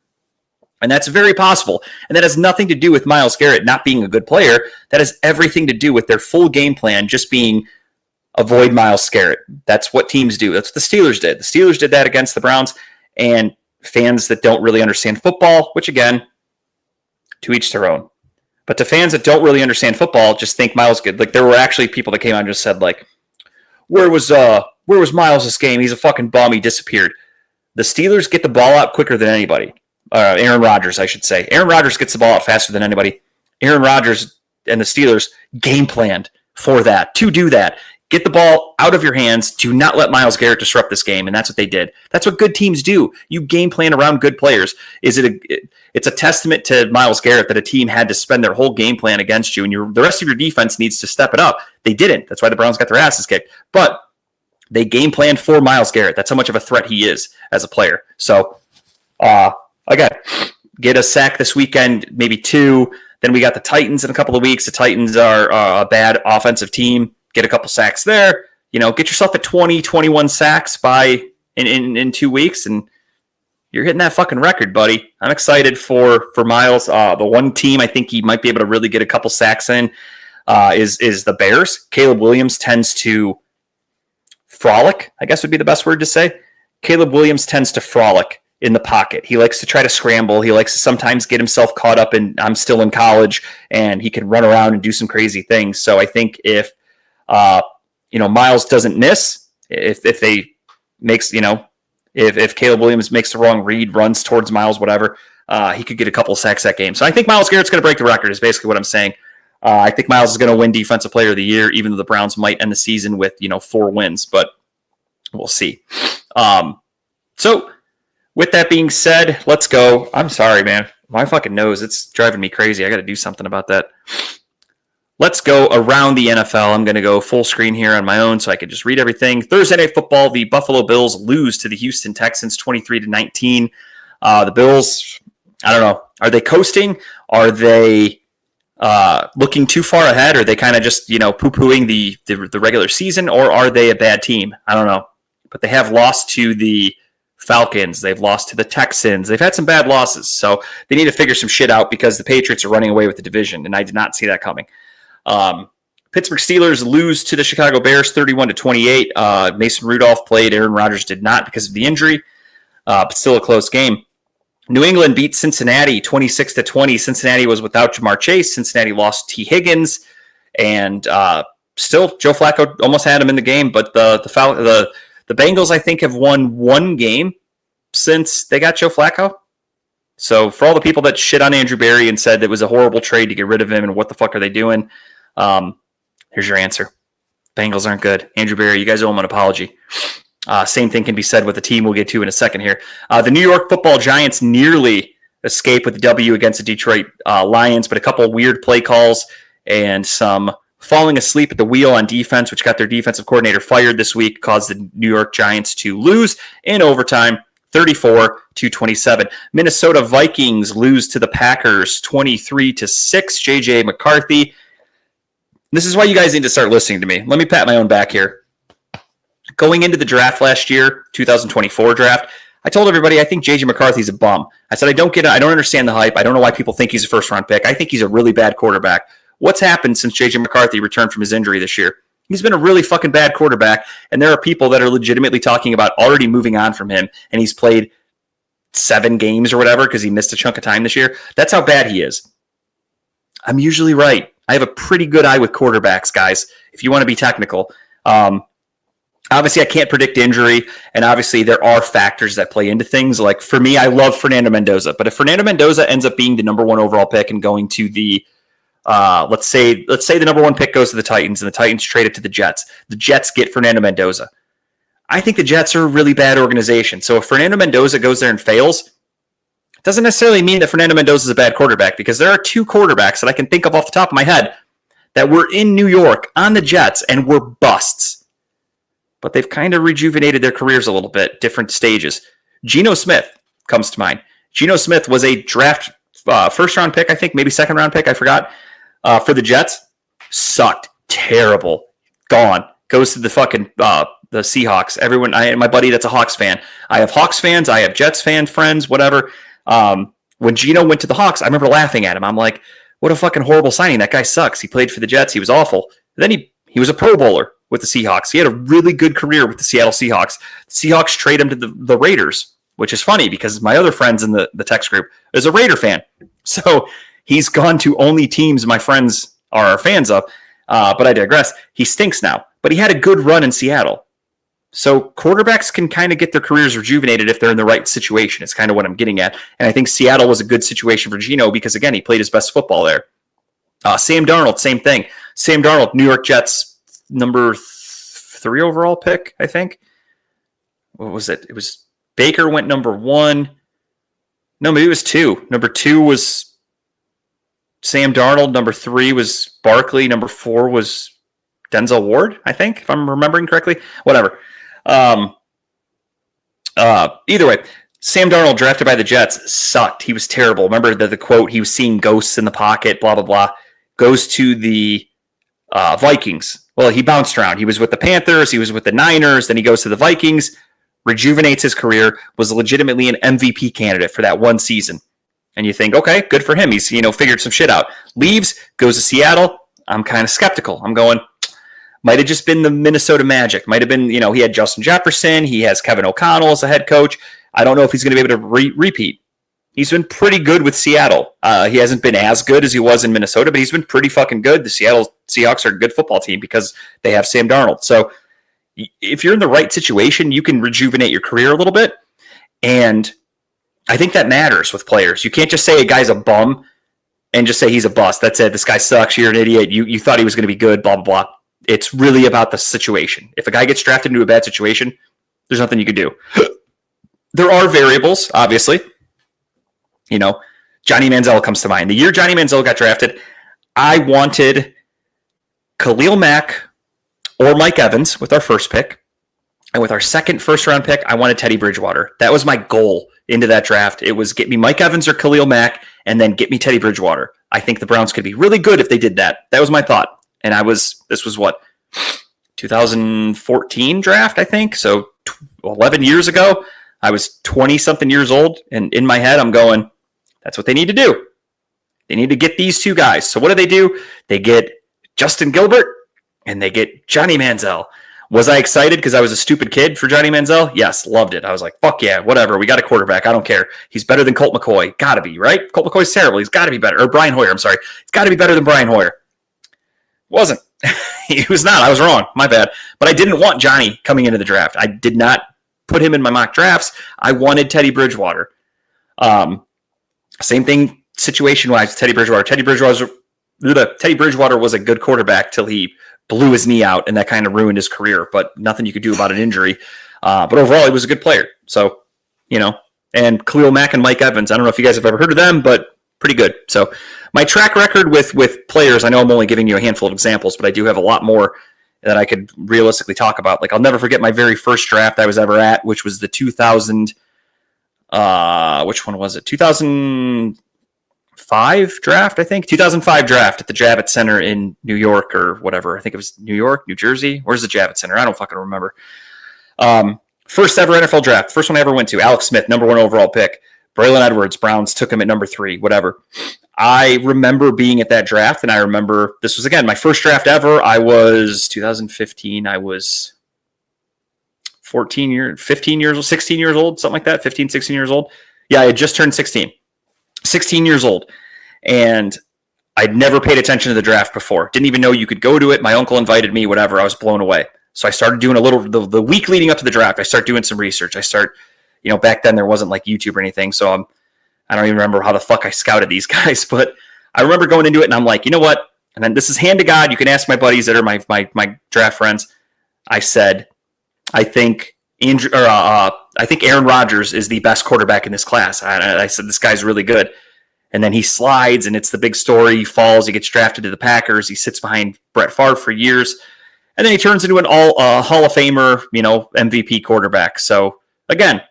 And that's very possible. And that has nothing to do with Myles Garrett not being a good player. That has everything to do with their full game plan just being avoid Myles Garrett. That's what teams do. That's what the Steelers did. The Steelers did that against the Browns. And fans that don't really understand football, which again, to each their own. But to fans that don't really understand football, just think Myles good. Like there were actually people that came out and just said like, where was Myles this game? He's a fucking bum. He disappeared. The Steelers get the ball out quicker than anybody. Aaron Rodgers, I should say. Aaron Rodgers gets the ball out faster than anybody. Aaron Rodgers and the Steelers game planned for that, to do that. Get the ball out of your hands. Do not let Myles Garrett disrupt this game, and that's what they did. That's what good teams do. You game plan around good players. It's a testament to Myles Garrett that a team had to spend their whole game plan against you, and the rest of your defense needs to step it up. They didn't. That's why the Browns got their asses kicked. But they game planned for Myles Garrett. That's how much of a threat he is as a player. So, again, get a sack this weekend, maybe 2. Then we got the Titans in a couple of weeks. The Titans are a bad offensive team. Get a couple sacks there. Get yourself at 20, 21 sacks in 2 weeks, and you're hitting that fucking record, buddy. I'm excited for Myles. The one team I think he might be able to really get a couple sacks in is the Bears. Caleb Williams tends to frolic, I guess would be the best word to say. Caleb Williams tends to frolic in the pocket. He likes to try to scramble. He likes to sometimes get himself caught up in I'm still in college, and he can run around and do some crazy things. So I think if Myles doesn't miss, if Caleb Williams makes the wrong read, runs towards Myles, whatever, he could get a couple of sacks that game. So I think Myles Garrett's going to break the record is basically what I'm saying. I think Myles is going to win Defensive Player of the Year, even though the Browns might end the season with, 4 wins, but we'll see. So with that being said, let's go. I'm sorry, man. My fucking nose, it's driving me crazy. I got to do something about that. Let's go around the NFL. I'm going to go full screen here on my own so I can just read everything. Thursday Night Football, the Buffalo Bills lose to the Houston Texans 23-19. The Bills, I don't know. Are they coasting? Are they looking too far ahead? Are they kind of just, poo-pooing the regular season? Or are they a bad team? I don't know. But they have lost to the Falcons. They've lost to the Texans. They've had some bad losses. So they need to figure some shit out because the Patriots are running away with the division, and I did not see that coming. Pittsburgh Steelers lose to the Chicago Bears 31-28. Mason Rudolph played. Aaron Rodgers did not because of the injury, but still a close game. New England beat Cincinnati 26-20. Cincinnati was without Jamar Chase. Cincinnati lost T. Higgins, and still Joe Flacco almost had him in the game. But the Bengals, I think, have won 1 game since they got Joe Flacco. So for all the people that shit on Andrew Berry and said it was a horrible trade to get rid of him and what the fuck are they doing, here's your answer. Bengals aren't good. Andrew Berry, you guys owe him an apology. Same thing can be said with the team we'll get to in a second here. The New York Football Giants nearly escape with the W against the Detroit Lions, but a couple weird play calls and some falling asleep at the wheel on defense, which got their defensive coordinator fired this week, caused the New York Giants to lose in overtime 34-27. Minnesota Vikings lose to the Packers 23-6. JJ McCarthy. This is why you guys need to start listening to me. Let me pat my own back here. Going into the draft last year, 2024 draft, I told everybody I think JJ McCarthy's a bum. I said I don't understand the hype. I don't know why people think he's a first-round pick. I think he's a really bad quarterback. What's happened since JJ McCarthy returned from his injury this year? He's been a really fucking bad quarterback, and there are people that are legitimately talking about already moving on from him, and he's played 7 games or whatever because he missed a chunk of time this year. That's how bad he is. I'm usually right. I have a pretty good eye with quarterbacks, guys, if you want to be technical. Obviously, I can't predict injury, and obviously there are factors that play into things. Like, for me, I love Fernando Mendoza, but if Fernando Mendoza ends up being the number 1 overall pick and going to the let's say the number 1 pick goes to the Titans and the Titans trade it to the Jets. The Jets get Fernando Mendoza. I think the Jets are a really bad organization. So if Fernando Mendoza goes there and fails, it doesn't necessarily mean that Fernando Mendoza is a bad quarterback, because there are 2 quarterbacks that I can think of off the top of my head that were in New York on the Jets and were busts. But they've kind of rejuvenated their careers a little bit, different stages. Geno Smith comes to mind. Geno Smith was a draft first-round pick, I think, maybe second-round pick, I forgot, for the Jets. Sucked. Terrible. Gone. Goes to the fucking the Seahawks. Everyone, my buddy that's a Hawks fan. I have Hawks fans. I have Jets fan friends, whatever. When Geno went to the Hawks, I remember laughing at him. I'm like, what a fucking horrible signing. That guy sucks. He played for the Jets. He was awful. Then he was a Pro Bowler with the Seahawks. He had a really good career with the Seattle Seahawks. The Seahawks trade him to the Raiders, which is funny because my other friends in the text group is a Raider fan. So he's gone to only teams my friends are fans of. But I digress. He stinks now. But he had a good run in Seattle. So quarterbacks can kind of get their careers rejuvenated if they're in the right situation. It's kind of what I'm getting at. And I think Seattle was a good situation for Geno because, again, he played his best football there. Sam Darnold, same thing. Sam Darnold, New York Jets, number 3 overall pick, I think. What was it? It was Baker went number 1. No, maybe it was 2. Number 2 was Sam Darnold. Number 3 was Barkley. Number 4 was Denzel Ward, I think, if I'm remembering correctly. Whatever. Either way, Sam Darnold, drafted by the Jets, sucked. He was terrible. Remember the quote, he was seeing ghosts in the pocket, blah, blah, blah. Goes to the Vikings. Well, he bounced around. He was with the Panthers. He was with the Niners. Then he goes to the Vikings, rejuvenates his career, was legitimately an MVP candidate for that one season. And you think, okay, good for him. He's, figured some shit out. Leaves, goes to Seattle. I'm kind of skeptical. I'm going, might have just been the Minnesota Magic. Might have been, he had Justin Jefferson. He has Kevin O'Connell as a head coach. I don't know if he's going to be able to repeat. He's been pretty good with Seattle. He hasn't been as good as he was in Minnesota, but he's been pretty fucking good. The Seattle Seahawks are a good football team because they have Sam Darnold. So if you're in the right situation, you can rejuvenate your career a little bit. And I think that matters with players. You can't just say a guy's a bum and just say he's a bust. That's it. This guy sucks. You're an idiot. You thought he was going to be good, blah, blah, blah. It's really about the situation. If a guy gets drafted into a bad situation, there's nothing you can do. There are variables, obviously. Johnny Manziel comes to mind. The year Johnny Manziel got drafted, I wanted Khalil Mack or Mike Evans with our first pick. And with our second first-round pick, I wanted Teddy Bridgewater. That was my goal into that draft. It was get me Mike Evans or Khalil Mack and then get me Teddy Bridgewater. I think the Browns could be really good if they did that. That was my thought. And this was what, 2014 draft, I think? So 11 years ago, I was 20-something years old. And in my head, I'm going, that's what they need to do. They need to get these 2 guys. So what do? They get Justin Gilbert and they get Johnny Manziel. Was I excited because I was a stupid kid for Johnny Manziel? Yes, loved it. I was like, fuck yeah, whatever. We got a quarterback. I don't care. He's better than Colt McCoy. Got to be, right? Colt McCoy's terrible. He's got to be better. Or Brian Hoyer, I'm sorry. He's got to be better than Brian Hoyer. Wasn't. He was not. I was wrong. My bad. But I didn't want Johnny coming into the draft. I did not put him in my mock drafts. I wanted Teddy Bridgewater. Same thing situation-wise, Teddy Bridgewater. Teddy Bridgewater was a good quarterback till he blew his knee out, and that kind of ruined his career. But nothing you could do about an injury. But overall, he was a good player. So, and Khalil Mack and Mike Evans. I don't know if you guys have ever heard of them, but pretty good. So my track record with players, I know I'm only giving you a handful of examples, but I do have a lot more that I could realistically talk about. Like, I'll never forget my very first draft I was ever at, which was the 2000, which one was it? 2005 draft, I think. 2005 draft at the Javits Center in New York or whatever. I think it was New York, New Jersey. Where's the Javits Center? I don't fucking remember. First ever NFL draft. First one I ever went to. Alex Smith, number 1 overall pick. Braylon Edwards, Browns took him at number 3, whatever. I remember being at that draft, and I remember this was, again, my first draft ever. I was 2015. I was 15 years old, 16 years old, something like that, 15, 16 years old. Yeah, I had just turned 16 years old. And I'd never paid attention to the draft before. Didn't even know you could go to it. My uncle invited me, whatever. I was blown away. So I started doing the week leading up to the draft. I started doing some research. Back then there wasn't like YouTube or anything. So I don't even remember how the fuck I scouted these guys, but I remember going into it and I'm like, you know what? And then this is hand to God. You can ask my buddies that are my draft friends. I said, I think Aaron Rodgers is the best quarterback in this class. I said, this guy's really good. And then he slides, and it's the big story. He falls. He gets drafted to the Packers. He sits behind Brett Favre for years. And then he turns into an Hall of Famer, MVP quarterback. So, again,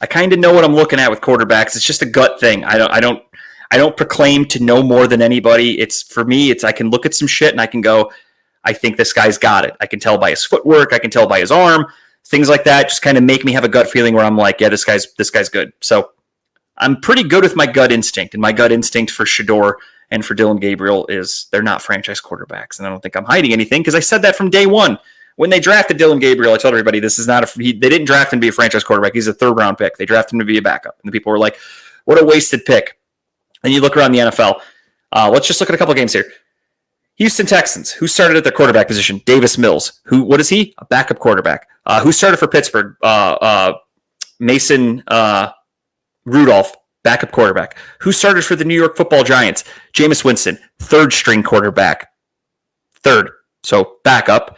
I kind of know what I'm looking at with quarterbacks. It's just a gut thing. I don't proclaim to know more than anybody. For me, I can look at some shit, and I can go, I think this guy's got it. I can tell by his footwork. I can tell by his arm. Things like that just kind of make me have a gut feeling where I'm like, yeah, this guy's good. So I'm pretty good with my gut instinct, and my gut instinct for Shedeur and for Dillon Gabriel is they're not franchise quarterbacks, and I don't think I'm hiding anything because I said that from day one. When they drafted Dillon Gabriel, I told everybody this is not they didn't draft him to be a franchise quarterback. He's a third-round pick. They drafted him to be a backup, and the people were like, what a wasted pick. And you look around the NFL. Let's just look at a couple of games here. Houston Texans, who started at their quarterback position? Davis Mills. What is he? A backup quarterback. Who started for Pittsburgh? Mason Rudolph, backup quarterback. Who started for the New York Football Giants? Jameis Winston, third-string quarterback. Third, so backup.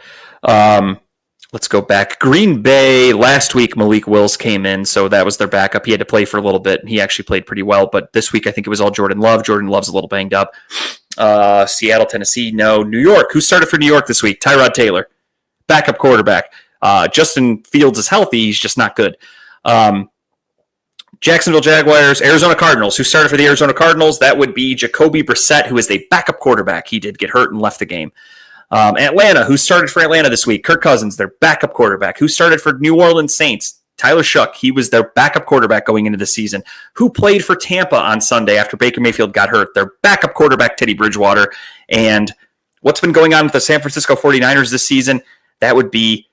Let's go back. Green Bay, last week Malik Willis came in, so that was their backup. He had to play for a little bit, and he actually played pretty well, but this week I think it was all Jordan Love. Jordan Love's a little banged up. Seattle, Tennessee, no. New York, who started for New York this week? Tyrod Taylor, backup quarterback. Justin Fields is healthy, he's just not good. Jacksonville Jaguars, Arizona Cardinals. Who started for the Arizona Cardinals? That would be Jacoby Brissett, who is the backup quarterback. He did get hurt and left the game. Atlanta, who started for Atlanta this week? Kirk Cousins, their backup quarterback. Who started for New Orleans Saints? Tyler Shuck. He was their backup quarterback going into the season. Who played for Tampa on Sunday after Baker Mayfield got hurt? Their backup quarterback, Teddy Bridgewater. And what's been going on with the San Francisco 49ers this season? That would be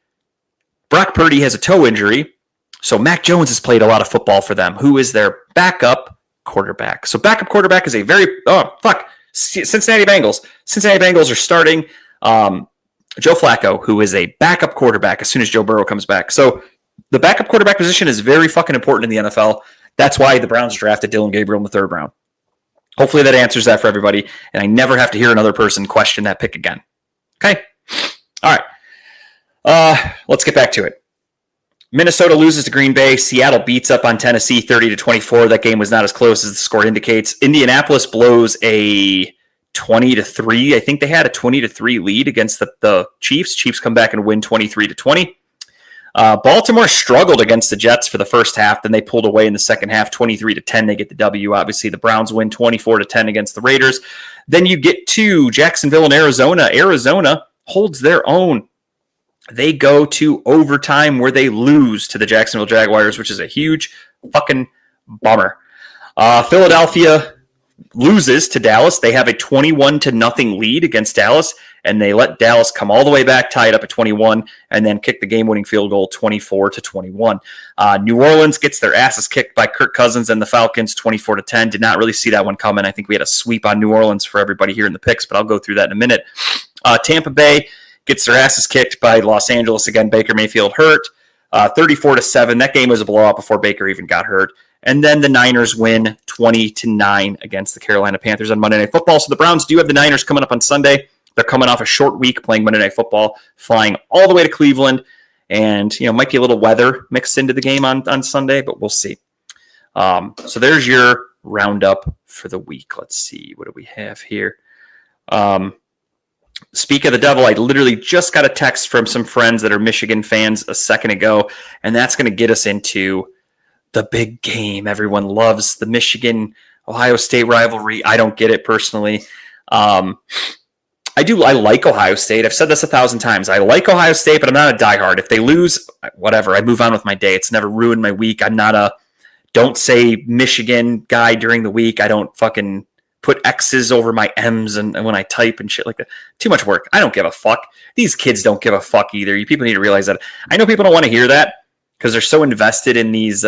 Brock Purdy has a toe injury. So Mac Jones has played a lot of football for them. Who is their backup quarterback? So backup quarterback is Cincinnati Bengals. Cincinnati Bengals are starting Joe Flacco, who is a backup quarterback as soon as Joe Burrow comes back. So the backup quarterback position is very fucking important in the NFL. That's why the Browns drafted Dillon Gabriel in the third round. Hopefully that answers that for everybody, and I never have to hear another person question that pick again. Okay? All right. Let's get back to it. Minnesota loses to Green Bay. Seattle beats up on Tennessee 30-24. That game was not as close as the score indicates. Indianapolis blows a 20-3. I think they had a 20-3 lead against the Chiefs. Chiefs come back and win 23-20. Baltimore struggled against the Jets for the first half. Then they pulled away in the second half, 23-10. They get the W. Obviously, the Browns win 24-10 against the Raiders. Then you get to Jacksonville and Arizona. Arizona holds their own. They go to overtime where they lose to the Jacksonville Jaguars, which is a huge fucking bummer. Philadelphia loses to Dallas. They have a 21-0 lead against Dallas, and they let Dallas come all the way back, tie it up at 21, and then kick the game-winning field goal 24-21. New Orleans gets their asses kicked by Kirk Cousins and the Falcons 24-10. Did not really see that one coming. I think we had a sweep on New Orleans for everybody here in the picks, but I'll go through that in a minute. Tampa Bay gets their asses kicked by Los Angeles. Again, Baker Mayfield hurt. 34-7. That game was a blowout before Baker even got hurt. And then the Niners win 20-9 against the Carolina Panthers on Monday Night Football. So the Browns do have the Niners coming up on Sunday. They're coming off a short week playing Monday Night Football, flying all the way to Cleveland. And, might be a little weather mixed into the game on Sunday, but we'll see. So there's your roundup for the week. Let's see. What do we have here? Speak of the devil, I literally just got a text from some friends that are Michigan fans a second ago, and that's going to get us into the big game. Everyone loves the Michigan-Ohio State rivalry. I don't get it personally. I like Ohio State. I've said this 1,000 times. I like Ohio State, but I'm not a diehard. If they lose, whatever. I move on with my day. It's never ruined my week. I'm not a don't say Michigan guy during the week. I don't fucking put X's over my M's and when I type and shit like that. Too much work. I don't give a fuck. These kids don't give a fuck either. You people need to realize that. I know people don't want to hear that because they're so invested in these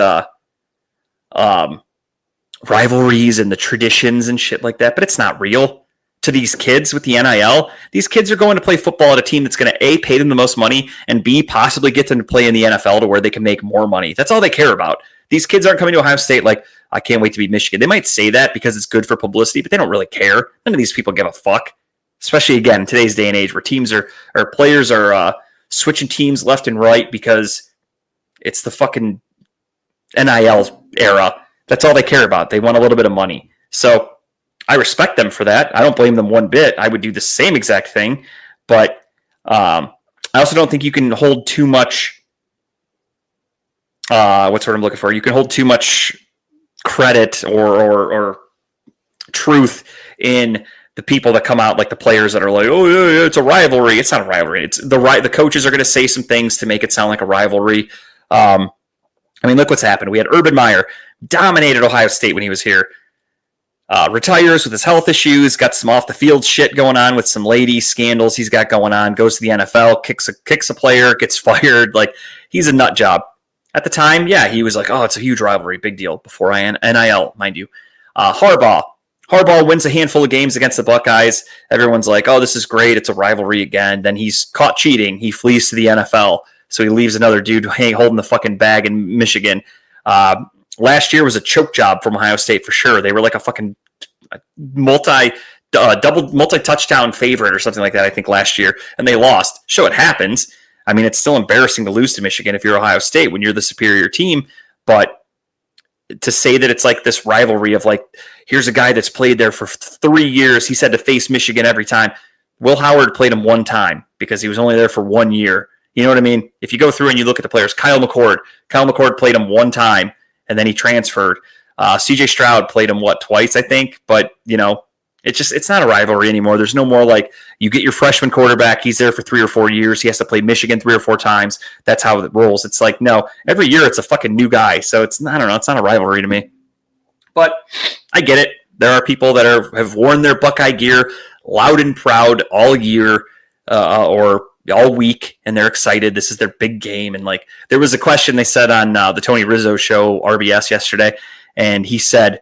rivalries and the traditions and shit like that, but it's not real. to these kids with the NIL. These kids are going to play football at a team that's going to A, pay them the most money, and B, possibly get them to play in the NFL to where they can make more money. That's all they care about. These kids aren't coming to Ohio State like, I can't wait to beat Michigan. They might say that because it's good for publicity, but they don't really care. None of these people give a fuck, especially, again, in today's day and age where teams or players are switching teams left and right because it's the fucking NIL era. That's all they care about. They want a little bit of money. So I respect them for that. I don't blame them one bit. I would do the same exact thing. But I also don't think you can hold too much what's the word I'm looking for? You can hold too much credit or truth in the people that come out, like the players that are like, oh, yeah, it's a rivalry. It's not a rivalry. It's the coaches are going to say some things to make it sound like a rivalry. I mean, look what's happened. We had Urban Meyer dominated Ohio State when he was here. Retires with his health issues, got some off the field shit going on with some lady scandals he's got going on, goes to the NFL, kicks a player, gets fired. Like, he's a nut job. At the time, yeah, he was like, oh, it's a huge rivalry, big deal, before NIL, mind you. Harbaugh wins a handful of games against the Buckeyes. Everyone's like, oh, this is great, it's a rivalry again. Then he's caught cheating. He flees to the NFL, so he leaves another dude holding the fuking bag in Michigan. Last year was a choke job from Ohio State for sure. They were like a fucking multi-touchdown favorite or something like that, I think, last year, and they lost. Sure, it happens. I mean, it's still embarrassing to lose to Michigan if you're Ohio State when you're the superior team, but to say that it's like this rivalry of like, here's a guy that's played there for 3 years, he said to face Michigan every time. Will Howard played him one time because he was only there for 1 year. You know what I mean? If you go through and you look at the players, Kyle McCord played him one time, and then he transferred. CJ Stroud played him, twice, I think. But, it's not a rivalry anymore. There's no more like, you get your freshman quarterback, he's there for 3 or 4 years, he has to play Michigan 3 or 4 times. That's how it rolls. It's like, no, every year it's a fucking new guy. So it's not a rivalry to me. But I get it. There are people that have worn their Buckeye gear loud and proud all year or all week, and they're excited. This is their big game. And like, there was a question they said on the Tony Rizzo show, RBS, yesterday, and he said,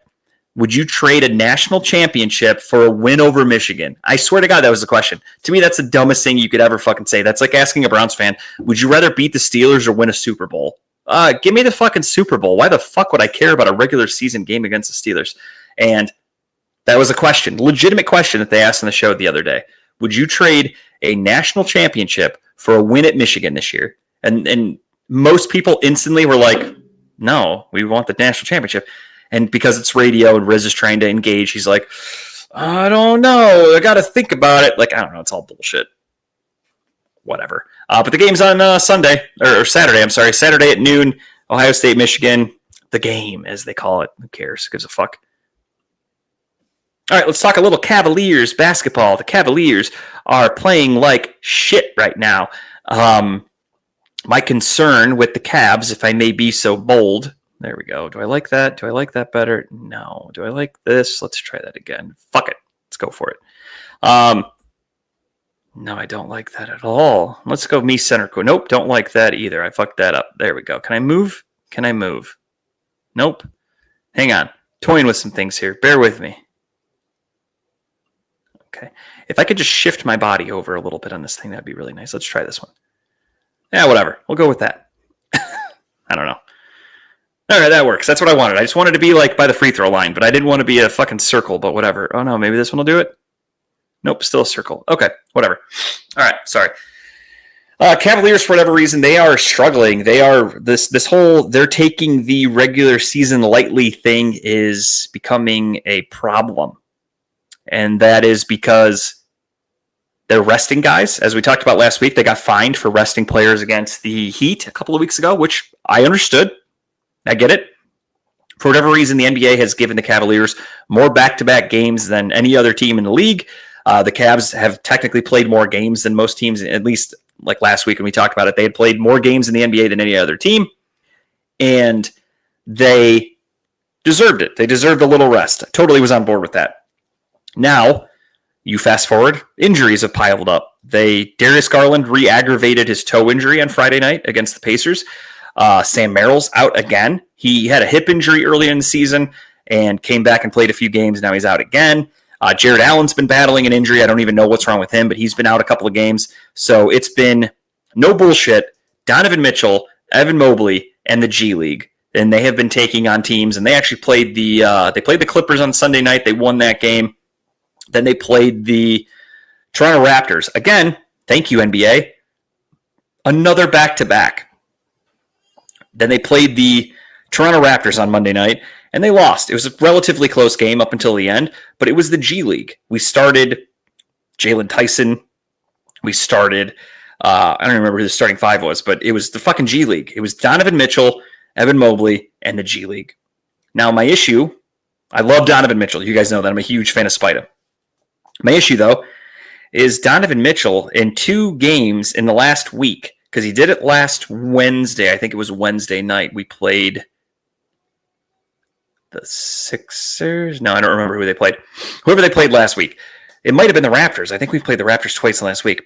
would you trade a national championship for a win over Michigan? I swear to God, that was the question. To me, that's the dumbest thing you could ever fucking say. That's like asking a Browns fan, would you rather beat the Steelers or win a Super Bowl? Give me the fucking Super Bowl. Why the fuck would I care about a regular season game against the Steelers? And that was a question, legitimate question that they asked on the show the other day. Would you trade a national championship for a win at Michigan this year? And most people instantly were like, no, we want the national championship. And because it's radio and Riz is trying to engage, he's like, I don't know. I got to think about it. Like, I don't know. It's all bullshit. Whatever. But the game's on Saturday. I'm sorry. Saturday at noon, Ohio State, Michigan. The game, as they call it. Who cares? Who gives a fuck? All right, let's talk a little Cavaliers basketball. The Cavaliers are playing like shit right now. My concern with the Cavs, if I may be so bold, there we go. Do I like that? Do I like that better? No. Do I like this? Let's try that again. Fuck it. Let's go for it. No, I don't like that at all. Let's go me center. Nope, don't like that either. I fucked that up. There we go. Can I move? Nope. Hang on. Toying with some things here. Bear with me. Okay. If I could just shift my body over a little bit on this thing, that'd be really nice. Let's try this one. Yeah, whatever. We'll go with that. I don't know. All right, that works. That's what I wanted. I just wanted to be like by the free throw line, but I didn't want to be a fucking circle, but whatever. Oh no, maybe this one will do it. Nope, still a circle. Okay, whatever. All right, sorry. Cavaliers, for whatever reason, they are struggling. They are this whole they're taking the regular season lightly thing is becoming a problem. And that is because they're resting guys. As we talked about last week, they got fined for resting players against the Heat a couple of weeks ago, which I understood. I get it. For whatever reason, the NBA has given the Cavaliers more back-to-back games than any other team in the league. The Cavs have technically played more games than most teams, at least like last week when we talked about it. They had played more games in the NBA than any other team, and they deserved it. They deserved a little rest. I totally was on board with that. Now, you fast forward, injuries have piled up. Darius Garland re-aggravated his toe injury on Friday night against the Pacers. Sam Merrill's out again. He had a hip injury early in the season and came back and played a few games. Now he's out again. Jared Allen's been battling an injury. I don't even know what's wrong with him, but he's been out a couple of games. So it's been no bullshit. Donovan Mitchell, Evan Mobley, and the G League. And they have been taking on teams, and they actually played the Clippers on Sunday night. They won that game. Then they played the Toronto Raptors. Again, thank you, NBA. Another back-to-back. Then they played the Toronto Raptors on Monday night, and they lost. It was a relatively close game up until the end, but it was the G League. We started Jalen Tyson. We started, I don't remember who the starting five was, but it was the fucking G League. It was Donovan Mitchell, Evan Mobley, and the G League. Now, my issue, I love Donovan Mitchell. You guys know that. I'm a huge fan of Spida. My issue, though, is Donovan Mitchell in 2 games in the last week, because he did it last Wednesday. I think it was Wednesday night. We played the Sixers. No, I don't remember who they played. Whoever they played last week. It might have been the Raptors. I think we've played the Raptors twice in the last week.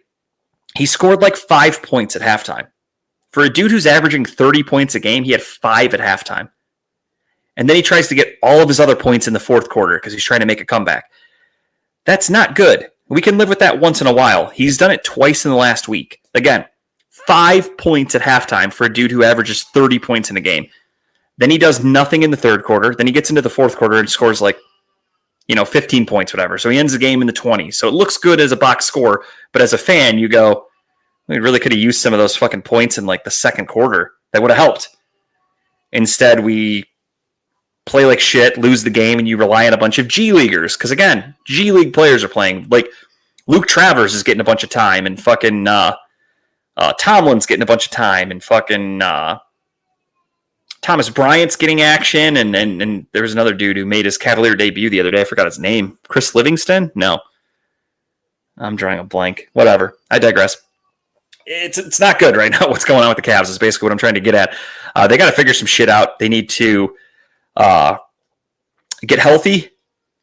He scored like 5 points at halftime. For a dude who's averaging 30 points a game, he had 5 at halftime. And then he tries to get all of his other points in the fourth quarter because he's trying to make a comeback. That's not good. We can live with that once in a while. He's done it twice in the last week. Again, 5 points at halftime for a dude who averages 30 points in a game. Then he does nothing in the third quarter. Then he gets into the fourth quarter and scores 15 points, whatever. So he ends the game in the 20s. So it looks good as a box score, but as a fan, you go, we really could have used some of those fucking points in the second quarter. That would have helped. Instead, we play like shit, lose the game, and you rely on a bunch of G Leaguers. Because again, G League players are playing. Like Luke Travers is getting a bunch of time, and fucking Tomlin's getting a bunch of time, and fucking Thomas Bryant's getting action, and there was another dude who made his Cavalier debut the other day. I forgot his name. Chris Livingston? No. I'm drawing a blank. Whatever. I digress. It's not good right now what's going on with the Cavs is basically what I'm trying to get at. They got to figure some shit out. They need to get healthy,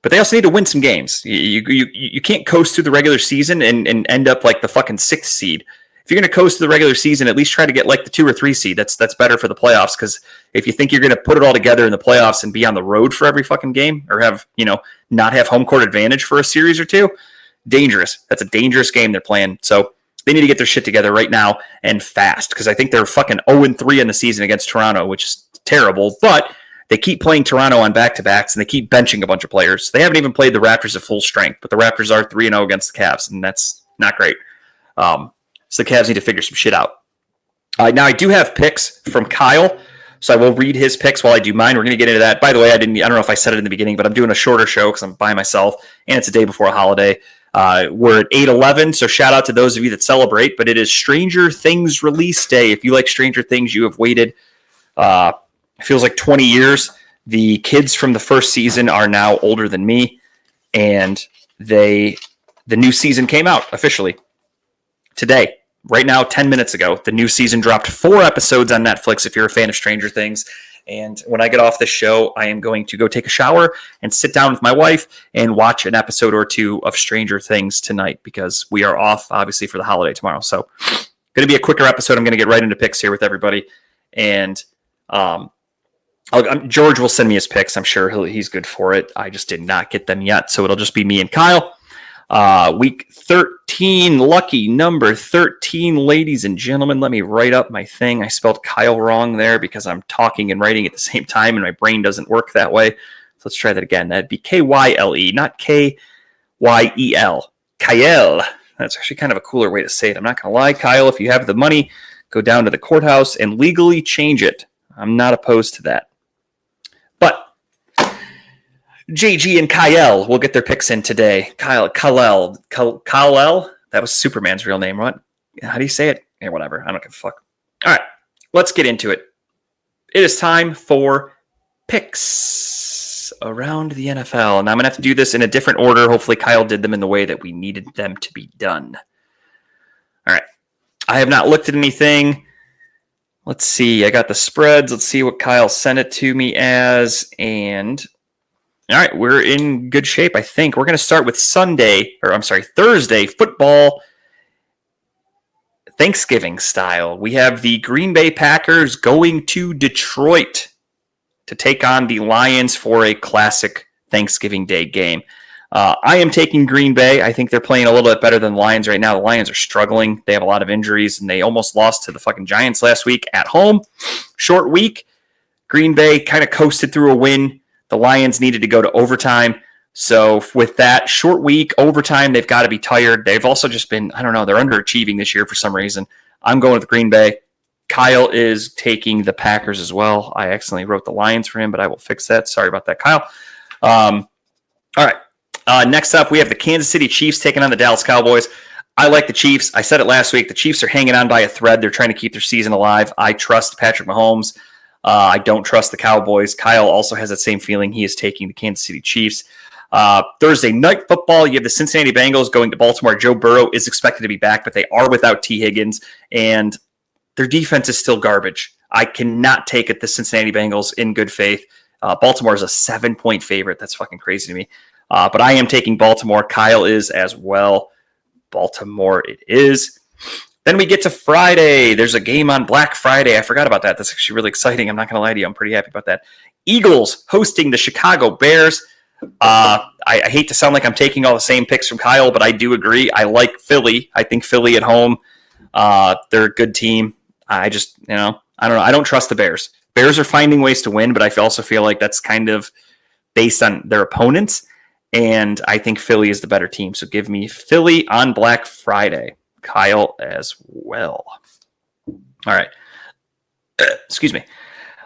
but they also need to win some games. You can't coast through the regular season and end up like the fucking 6th seed. If you're going to coast through the regular season, at least try to get like the 2 or 3 seed. That's better for the playoffs, because if you think you're going to put it all together in the playoffs and be on the road for every fucking game, or have not have home court advantage for a series or two, dangerous. That's a dangerous game they're playing. So they need to get their shit together right now and fast, because I think they're fucking 0-3 in the season against Toronto, which is terrible. But they keep playing Toronto on back-to-backs, and they keep benching a bunch of players. They haven't even played the Raptors at full strength, but the Raptors are 3-0 against the Cavs, and that's not great. So the Cavs need to figure some shit out. Now, I do have picks from Kyle, so I will read his picks while I do mine. We're going to get into that. By the way, I don't know if I said it in the beginning, but I'm doing a shorter show because I'm by myself, and it's a day before a holiday. We're at 8/11, so shout out to those of you that celebrate, but it is Stranger Things release day. If you like Stranger Things, you have waited, it feels like 20 years. The kids from the first season are now older than me, and the new season came out officially today. Right now, 10 minutes ago, the new season dropped 4 episodes on Netflix if you're a fan of Stranger Things. And when I get off this show, I am going to go take a shower and sit down with my wife and watch an episode or 2 of Stranger Things tonight, because we are off, obviously, for the holiday tomorrow. So going to be a quicker episode. I'm going to get right into picks here with everybody. And George will send me his picks. I'm sure he's good for it. I just did not get them yet. So it'll just be me and Kyle. Week 13, lucky number 13, ladies and gentlemen. Let me write up my thing. I spelled Kyle wrong there because I'm talking and writing at the same time, and my brain doesn't work that way. So let's try that again. That'd be Kyle, not Kyel. Kyle. That's actually kind of a cooler way to say it. I'm not going to lie. Kyle, if you have the money, go down to the courthouse and legally change it. I'm not opposed to that. But JG and Kyle will get their picks in today. Kyle, that was Superman's real name, right? How do you say it? Yeah, whatever. I don't give a fuck. All right, let's get into it. It is time for picks around the NFL, and I'm going to have to do this in a different order. Hopefully Kyle did them in the way that we needed them to be done. All right, I have not looked at anything. Let's see. I got the spreads. Let's see what Kyle sent it to me as, and all right, we're in good shape, I think. We're going to start with Thursday football, Thanksgiving style. We have the Green Bay Packers going to Detroit to take on the Lions for a classic Thanksgiving Day game. I am taking Green Bay. I think they're playing a little bit better than the Lions right now. The Lions are struggling. They have a lot of injuries, and they almost lost to the fucking Giants last week at home. Short week. Green Bay kind of coasted through a win. The Lions needed to go to overtime. So with that short week, overtime, they've got to be tired. They've also just been, I don't know, they're underachieving this year for some reason. I'm going with Green Bay. Kyle is taking the Packers as well. I accidentally wrote the Lions for him, but I will fix that. Sorry about that, Kyle. All right. Next up, we have the Kansas City Chiefs taking on the Dallas Cowboys. I like the Chiefs. I said it last week. The Chiefs are hanging on by a thread. They're trying to keep their season alive. I trust Patrick Mahomes. I don't trust the Cowboys. Kyle also has that same feeling. He is taking the Kansas City Chiefs. Thursday night football, you have the Cincinnati Bengals going to Baltimore. Joe Burrow is expected to be back, but they are without T. Higgins, and their defense is still garbage. I cannot take it, the Cincinnati Bengals, in good faith. Baltimore is a 7-point favorite. That's fucking crazy to me. But I am taking Baltimore. Kyle is as well. Baltimore it is. Then we get to Friday. There's a game on Black Friday. I forgot about that. That's actually really exciting. I'm not going to lie to you. I'm pretty happy about that. Eagles hosting the Chicago Bears. I hate to sound like I'm taking all the same picks from Kyle, but I do agree. I like Philly. I think Philly at home, they're a good team. I just, I don't know. I don't trust the Bears. Bears are finding ways to win, but I also feel like that's kind of based on their opponents, and I think Philly is the better team. So give me Philly on Black Friday. Kyle as well. All right. Excuse me.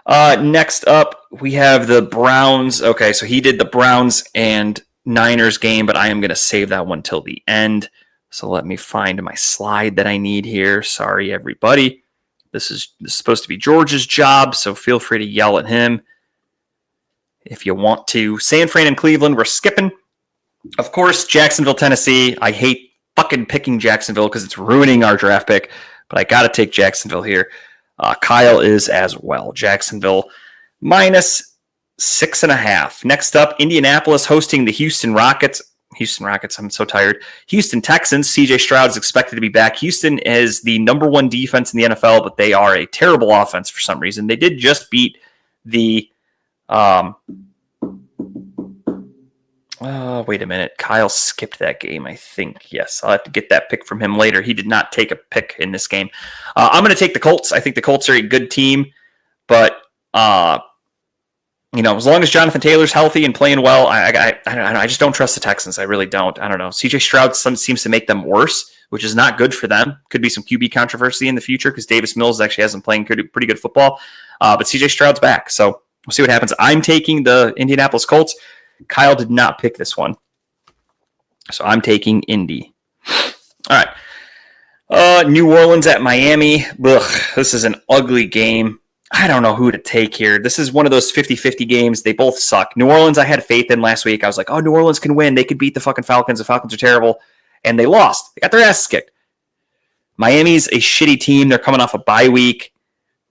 Next up, we have the Browns. Okay, so he did the Browns and Niners game, but I am going to save that one till the end. So let me find my slide that I need here. Sorry, everybody. This is supposed to be George's job, so feel free to yell at him if you want to. San Fran and Cleveland, we're skipping. Of course, Jacksonville, Tennessee. I hate fucking picking Jacksonville because it's ruining our draft pick, but I got to take Jacksonville here. Kyle is as well. Jacksonville minus 6.5. Next up, Indianapolis hosting the Houston Rockets. I'm so tired. Houston Texans. CJ Stroud is expected to be back. Houston is the number one defense in the NFL, but they are a terrible offense for some reason. They did just beat the wait a minute. Kyle skipped that game, I think. Yes, I'll have to get that pick from him later. He did not take a pick in this game. I'm going to take the Colts. I think the Colts are a good team, but as long as Jonathan Taylor's healthy and playing well, I just don't trust the Texans. I really don't. I don't know. CJ Stroud seems to make them worse, which is not good for them. Could be some QB controversy in the future because Davis Mills actually hasn't playing pretty good football, but CJ Stroud's back, so we'll see what happens. I'm taking the Indianapolis Colts. Kyle did not pick this one, so I'm taking Indy. All right. New Orleans at Miami. Ugh, this is an ugly game. I don't know who to take here. This is one of those 50-50 games. They both suck. New Orleans I had faith in last week. I was like, New Orleans can win. They could beat the fucking Falcons. The Falcons are terrible. And they lost. They got their asses kicked. Miami's a shitty team. They're coming off a bye week.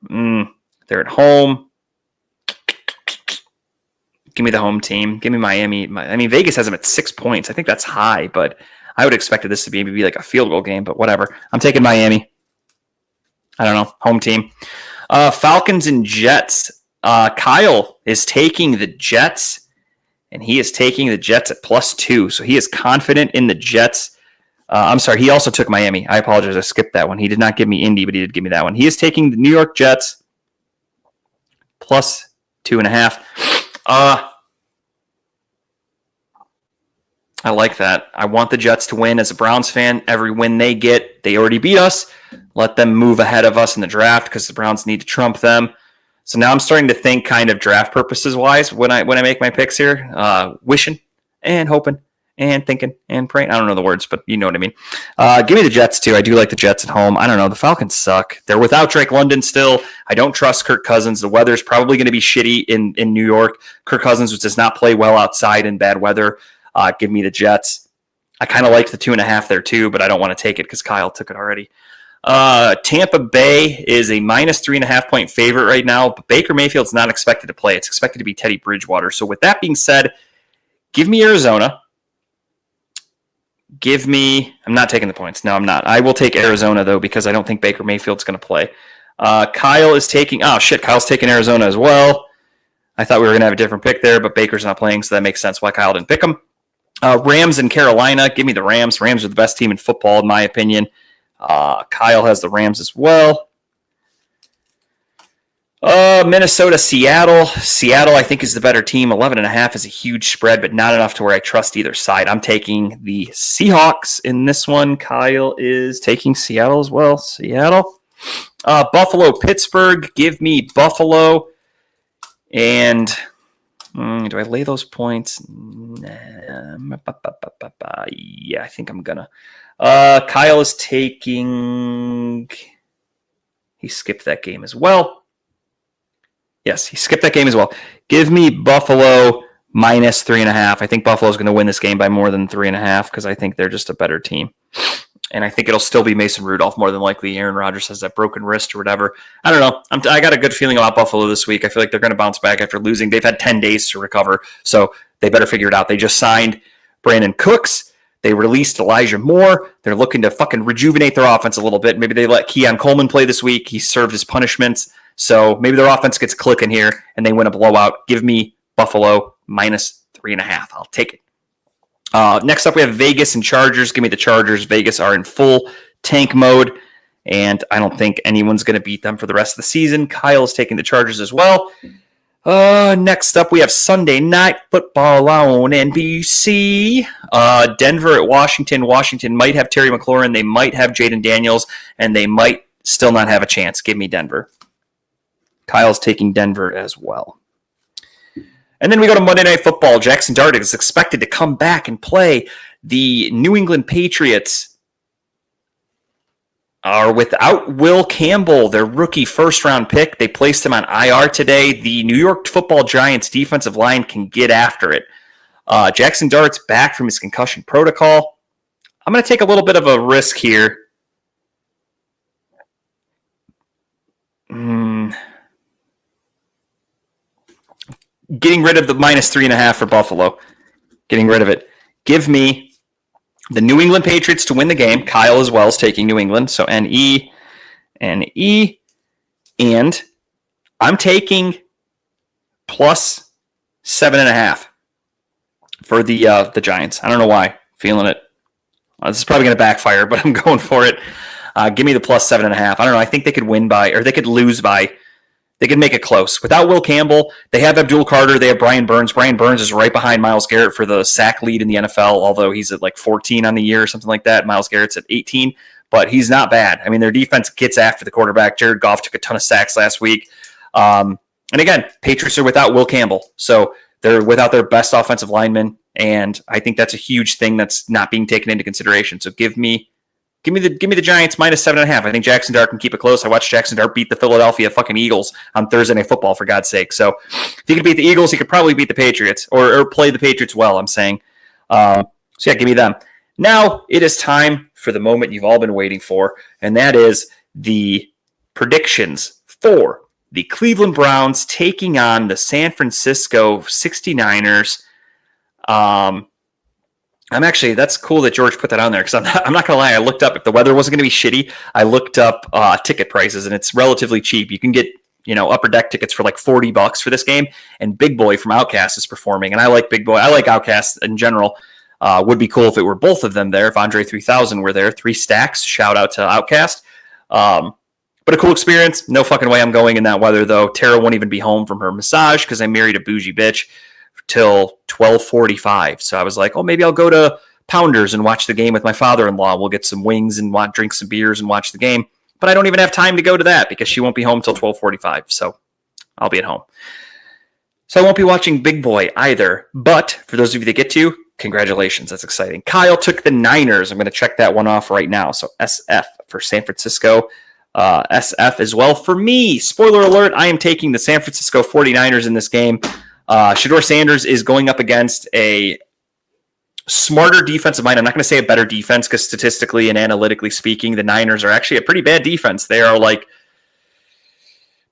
They're at home. Give me the home team. Give me Miami. Vegas has them at 6 points. I think that's high, but I would have expected this to be maybe like a field goal game, but whatever. I'm taking Miami. I don't know. Home team. Falcons and Jets. Kyle is taking the Jets, and he is taking the Jets at +2. So he is confident in the Jets. I'm sorry. He also took Miami. I apologize. I skipped that one. He did not give me Indy, but he did give me that one. He is taking the New York Jets +2.5. I like that. I want the Jets to win as a Browns fan. Every win they get, they already beat us. Let them move ahead of us in the draft because the Browns need to trump them. So now I'm starting to think kind of draft purposes wise when I make my picks here. Wishing and hoping and thinking and praying. I don't know the words, but you know what I mean. Give me the Jets too. I do like the Jets at home. I don't know. The Falcons suck. They're without Drake London still. I don't trust Kirk Cousins. The weather's probably going to be shitty in New York. Kirk Cousins does not play well outside in bad weather. Give me the Jets. I kind of like the 2.5 there too, but I don't want to take it because Kyle took it already. Tampa Bay is a -3.5 point favorite right now, but Baker Mayfield's not expected to play. It's expected to be Teddy Bridgewater. So with that being said, give me Arizona. I'm not taking the points. No, I'm not. I will take Arizona though, because I don't think Baker Mayfield's going to play. Kyle is taking, Kyle's taking Arizona as well. I thought we were going to have a different pick there, but Baker's not playing, so that makes sense why Kyle didn't pick him. Rams and Carolina. Give me the Rams. Rams are the best team in football, in my opinion. Kyle has the Rams as well. Minnesota, Seattle. Seattle, I think, is the better team. 11.5 is a huge spread, but not enough to where I trust either side. I'm taking the Seahawks in this one. Kyle is taking Seattle as well. Seattle. Buffalo, Pittsburgh. Give me Buffalo. And do I lay those points? Yeah, I think I'm gonna. Kyle is taking. He skipped that game as well. Yes, he skipped that game as well. Give me Buffalo minus 3.5. I think Buffalo's going to win this game by more than 3.5 because I think they're just a better team. And I think it'll still be Mason Rudolph more than likely. Aaron Rodgers has that broken wrist or whatever. I don't know. I got a good feeling about Buffalo this week. I feel like they're going to bounce back after losing. They've had 10 days to recover, so they better figure it out. They just signed Brandon Cooks. They released Elijah Moore. They're looking to fucking rejuvenate their offense a little bit. Maybe they let Keon Coleman play this week. He served his punishments. So maybe their offense gets clicking here and they win a blowout. Give me Buffalo minus 3.5. I'll take it. Next up, we have Vegas and Chargers. Give me the Chargers. Vegas are in full tank mode, and I don't think anyone's going to beat them for the rest of the season. Kyle is taking the Chargers as well. Next up, we have Sunday Night Football on NBC. Denver at Washington. Washington might have Terry McLaurin. They might have Jaden Daniels, and they might still not have a chance. Give me Denver. Kyle's taking Denver as well. And then we go to Monday Night Football. Jackson Dart is expected to come back and play. The New England Patriots are without Will Campbell, their rookie first-round pick. They placed him on IR today. The New York Football Giants defensive line can get after it. Jackson Dart's back from his concussion protocol. I'm going to take a little bit of a risk here. Getting rid of the minus 3.5 for Buffalo. Getting rid of it. Give me the New England Patriots to win the game. Kyle as well is taking New England. So N-E. And I'm taking plus 7.5 for the Giants. I don't know why. Feeling it. This is probably going to backfire, but I'm going for it. Give me the plus 7.5. I don't know. I think they could win by, or they could lose by. They can make it close. Without Will Campbell, they have Abdul Carter. They have Brian Burns. Brian Burns is right behind Myles Garrett for the sack lead in the NFL, although he's at like 14 on the year or something like that. Myles Garrett's at 18, but he's not bad. I mean, their defense gets after the quarterback. Jared Goff took a ton of sacks last week. And again, Patriots are without Will Campbell, so they're without their best offensive lineman, and I think that's a huge thing that's not being taken into consideration. So give me the Giants minus 7.5. I think Jackson Dart can keep it close. I watched Jackson Dart beat the Philadelphia fucking Eagles on Thursday Night Football, for God's sake. So if he could beat the Eagles, he could probably beat the Patriots or play the Patriots well, I'm saying. So yeah, give me them. Now it is time for the moment you've all been waiting for, and that is the predictions for the Cleveland Browns taking on the San Francisco 69ers. That's cool that George put that on there, because I'm not going to lie. I looked up, if the weather wasn't going to be shitty, I looked up ticket prices, and it's relatively cheap. You can get, upper deck tickets for like $40 for this game, and Big Boy from Outkast is performing, and I like Big Boy. I like Outkast in general. Would be cool if it were both of them there, if Andre 3000 were there. 3 stacks, shout out to Outkast. But a cool experience. No fucking way I'm going in that weather, though. Tara won't even be home from her massage because I married a bougie bitch till 12:45. So I was like, maybe I'll go to Pounders and watch the game with my father-in-law. We'll get some wings and drink some beers and watch the game. But I don't even have time to go to that because she won't be home till 12:45. So I'll be at home. So I won't be watching Big Boy either. But for those of you that get to, congratulations. That's exciting. Kyle took the Niners. I'm going to check that one off right now. So SF for San Francisco. SF as well for me. Spoiler alert, I am taking the San Francisco 49ers in this game. Shedeur Sanders is going up against a smarter defensive mind. I'm not going to say a better defense because statistically and analytically speaking, the Niners are actually a pretty bad defense. They are like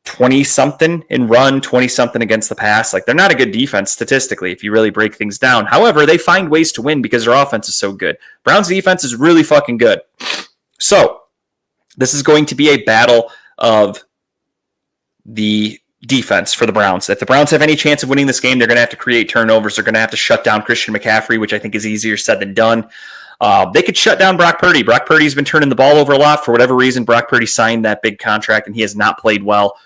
20-something in run, 20-something against the pass. Like, they're not a good defense statistically if you really break things down. However, they find ways to win because their offense is so good. Browns defense is really fucking good. So this is going to be a battle of the defense for the Browns. If the Browns have any chance of winning this game, they're going to have to create turnovers. They're going to have to shut down Christian McCaffrey, which I think is easier said than done. They could shut down Brock Purdy. Brock Purdy's been turning the ball over a lot. For whatever reason, Brock Purdy signed that big contract, and he has not played well.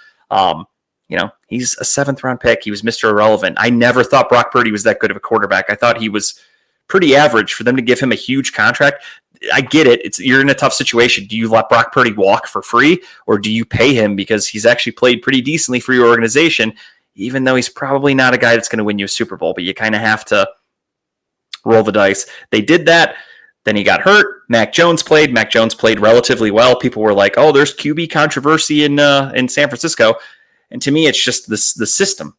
He's a 7th-round pick. He was Mr. Irrelevant. I never thought Brock Purdy was that good of a quarterback. I thought he was pretty average. For them to give him a huge contract, I get it. You're in a tough situation. Do you let Brock Purdy walk for free, or do you pay him because he's actually played pretty decently for your organization, even though he's probably not a guy that's going to win you a Super Bowl, but you kind of have to roll the dice. They did that. Then he got hurt. Mac Jones played. Mac Jones played relatively well. People were like, oh, there's QB controversy in San Francisco. And to me, it's just the system.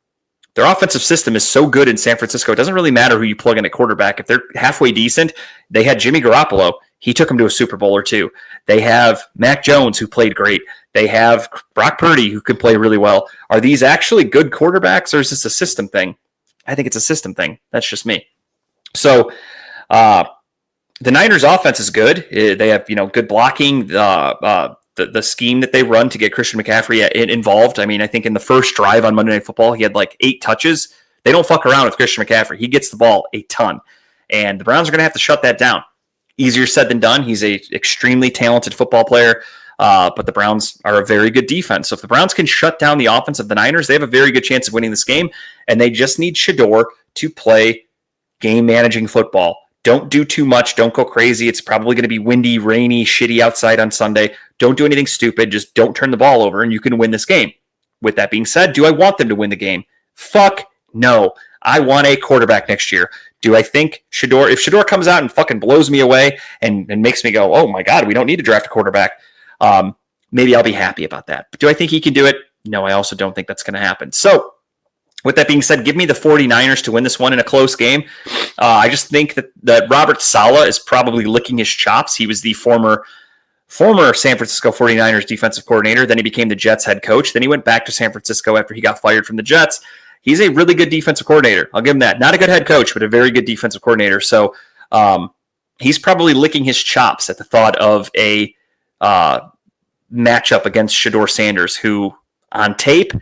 Their offensive system is so good in San Francisco. It doesn't really matter who you plug in at quarterback. If they're halfway decent, they had Jimmy Garoppolo. He took them to a Super Bowl or two. They have Mac Jones, who played great. They have Brock Purdy, who can play really well. Are these actually good quarterbacks, or is this a system thing? I think it's a system thing. That's just me. So the Niners' offense is good. They have good blocking. The scheme that they run to get Christian McCaffrey involved. I mean, I think in the first drive on Monday Night Football, he had like 8 touches. They don't fuck around with Christian McCaffrey. He gets the ball a ton. And the Browns are going to have to shut that down. Easier said than done. He's a extremely talented football player, but the Browns are a very good defense. So if the Browns can shut down the offense of the Niners, they have a very good chance of winning this game, and they just need Shedeur to play game-managing football. Don't do too much. Don't go crazy. It's probably going to be windy, rainy, shitty outside on Sunday. Don't do anything stupid. Just don't turn the ball over, and you can win this game. With that being said, do I want them to win the game? Fuck no. I want a quarterback next year. Do I think Shedeur, if Shedeur comes out and fucking blows me away and makes me go, oh my God, we don't need to draft a quarterback, maybe I'll be happy about that. But do I think he can do it? No, I also don't think that's going to happen. So with that being said, give me the 49ers to win this one in a close game. I just think that Robert Saleh is probably licking his chops. He was the former San Francisco 49ers defensive coordinator. Then he became the Jets head coach. Then he went back to San Francisco after he got fired from the Jets. He's a really good defensive coordinator. I'll give him that. Not a good head coach, but a very good defensive coordinator. So he's probably licking his chops at the thought of a matchup against Shedeur Sanders, who on tape,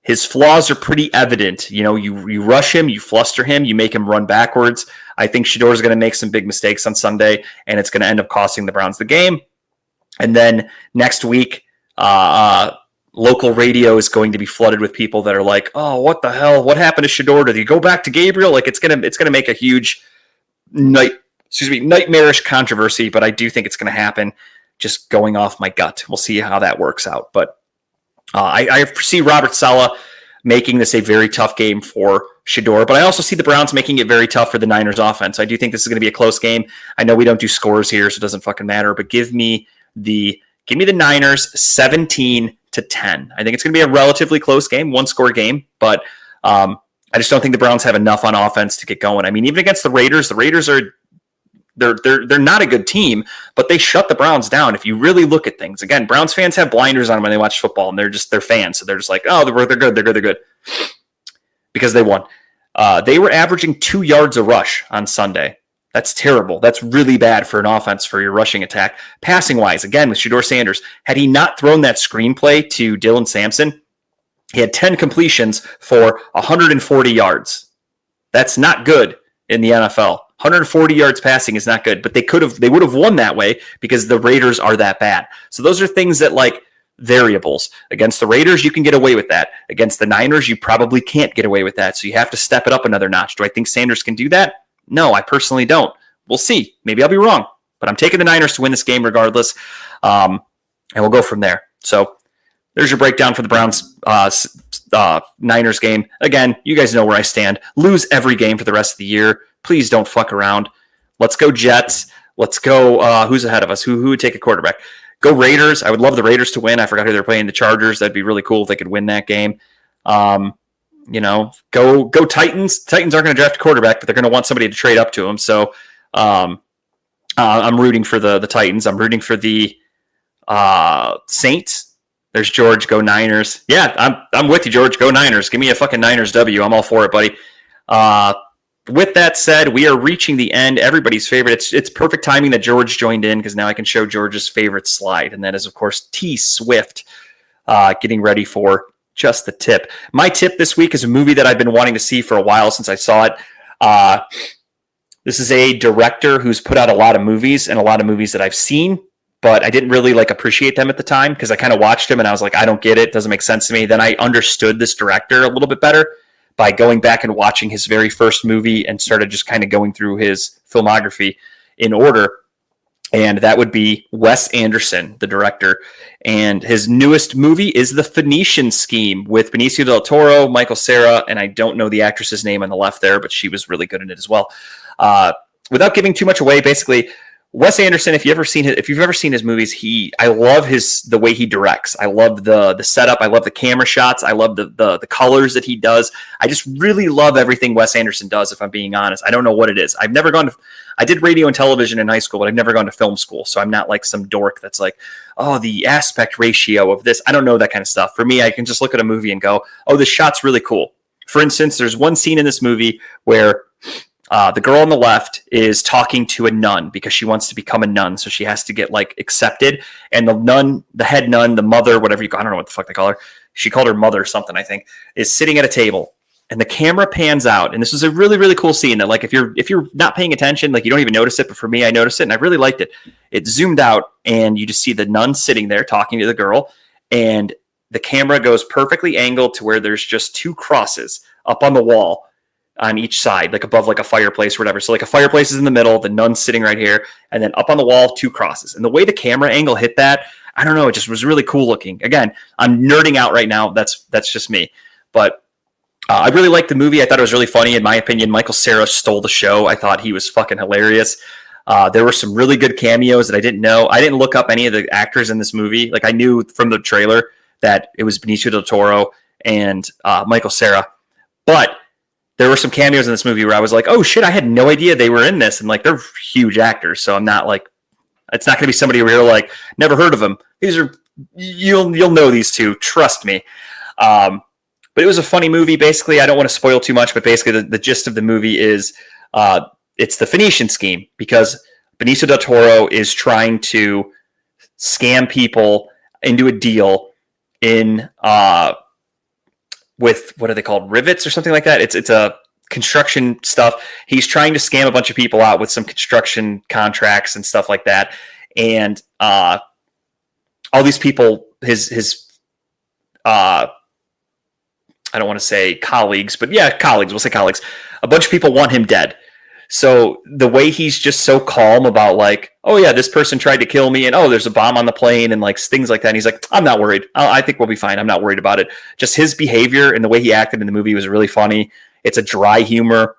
his flaws are pretty evident. You rush him, you fluster him, you make him run backwards. I think Shedeur is going to make some big mistakes on Sunday, and it's going to end up costing the Browns the game. And then next week, local radio is going to be flooded with people that are like, "Oh, what the hell? What happened to Shedeur? Did he go back to Gabriel?" Like it's gonna make a huge nightmarish controversy. But I do think it's going to happen. Just going off my gut, we'll see how that works out. But I see Robert Saleh making this a very tough game for Shedeur, but I also see the Browns making it very tough for the Niners offense. I do think this is going to be a close game. I know we don't do scores here, so it doesn't fucking matter, but give me the Niners 17-10. I think it's going to be a relatively close game, 1-score game, but I just don't think the Browns have enough on offense to get going. I mean, even against the Raiders are they're not a good team, but they shut the Browns down. If you really look at things, again, Browns fans have blinders on when they watch football, and they're fans, so they're just like, oh, they're good, because they won. They were averaging 2 yards a rush on Sunday. That's terrible. That's really bad for an offense for your rushing attack. Passing wise, again with Shedeur Sanders, had he not thrown that screenplay to Dylan Sampson, he had 10 completions for 140 yards. That's not good in the NFL. 140 yards passing is not good, but they would have won that way because the Raiders are that bad. So those are things that like variables. Against the Raiders, you can get away with that. Against the Niners, you probably can't get away with that. So you have to step it up another notch. Do I think Sanders can do that? No, I personally don't. We'll see. Maybe I'll be wrong, but I'm taking the Niners to win this game regardless. And we'll go from there. So there's your breakdown for the Browns Niners game. Again, you guys know where I stand. Lose every game for the rest of the year. Please don't fuck around. Let's go Jets. Let's go. Who's ahead of us? Who would take a quarterback? Go Raiders. I would love the Raiders to win. I forgot who they're playing. The Chargers. That'd be really cool if they could win that game. Go Titans. Titans aren't going to draft a quarterback, but they're going to want somebody to trade up to them. So I'm rooting for the Titans. I'm rooting for the Saints. There's George. Go Niners. Yeah, I'm with you, George. Go Niners. Give me a fucking Niners W. I'm all for it, buddy. With that said, we are reaching the end. Everybody's favorite. It's perfect timing that George joined in because now I can show George's favorite slide, and that is, of course, T Swift getting ready for just the tip. My tip this week is a movie that I've been wanting to see for a while since I saw it. This is a director who's put out a lot of movies and a lot of movies that I've seen, but I didn't really like appreciate them at the time because I kind of watched him and I was like, I don't get it. Doesn't make sense to me. Then I understood this director a little bit better by going back and watching his very first movie and started just kind of going through his filmography in order. And that would be Wes Anderson, the director. And his newest movie is The Phoenician Scheme with Benicio del Toro, Michael Cera, and I don't know the actress's name on the left there, but she was really good in it as well. Without giving too much away, basically, Wes Anderson, if you've ever seen his movies, I love the way he directs. I love the setup. I love the camera shots. I love the colors that he does. I just really love everything Wes Anderson does, if I'm being honest. I don't know what it is. I did radio and television in high school, but I've never gone to film school. So I'm not like some dork that's like, oh, the aspect ratio of this. I don't know that kind of stuff. For me, I can just look at a movie and go, oh, this shot's really cool. For instance, there's one scene in this movie where the girl on the left is talking to a nun because she wants to become a nun. So she has to get like accepted. And the head nun, the mother, whatever you call, I don't know what the fuck they call her. She called her mother or something, I think, is sitting at a table. And the camera pans out. And this is a really, really cool scene that like, if you're not paying attention, like you don't even notice it. But for me, I noticed it and I really liked it. It zoomed out and you just see the nun sitting there talking to the girl. And the camera goes perfectly angled to where there's just two crosses up on the wall on each side, like above like a fireplace or whatever. So like a fireplace is in the middle, the nun's sitting right here, and then up on the wall, two crosses. And the way the camera angle hit that, I don't know, it just was really cool looking. Again, I'm nerding out right now. That's just me. But I really liked the movie. I thought it was really funny. In my opinion, Michael Cera stole the show. I thought he was fucking hilarious. There were some really good cameos that I didn't know. I didn't look up any of the actors in this movie. Like I knew from the trailer that it was Benicio del Toro and Michael Cera. But there were some cameos in this movie where I was like, oh shit, I had no idea they were in this. And like, they're huge actors. So I'm not like, it's not going to be somebody where you're like, never heard of them. You'll know these two. Trust me. But it was a funny movie. Basically, I don't want to spoil too much, but basically the gist of the movie is it's the Phoenician Scheme because Benicio del Toro is trying to scam people into a deal in with what are they called? Rivets or something like that. It's a construction stuff. He's trying to scam a bunch of people out with some construction contracts and stuff like that. And all these people, his I don't want to say colleagues, but yeah, colleagues. We'll say colleagues. A bunch of people want him dead. So the way he's just so calm about like, oh yeah, this person tried to kill me and oh, there's a bomb on the plane and like things like that. And he's like, I'm not worried. I think we'll be fine. I'm not worried about it. Just his behavior and the way he acted in the movie was really funny. It's a dry humor.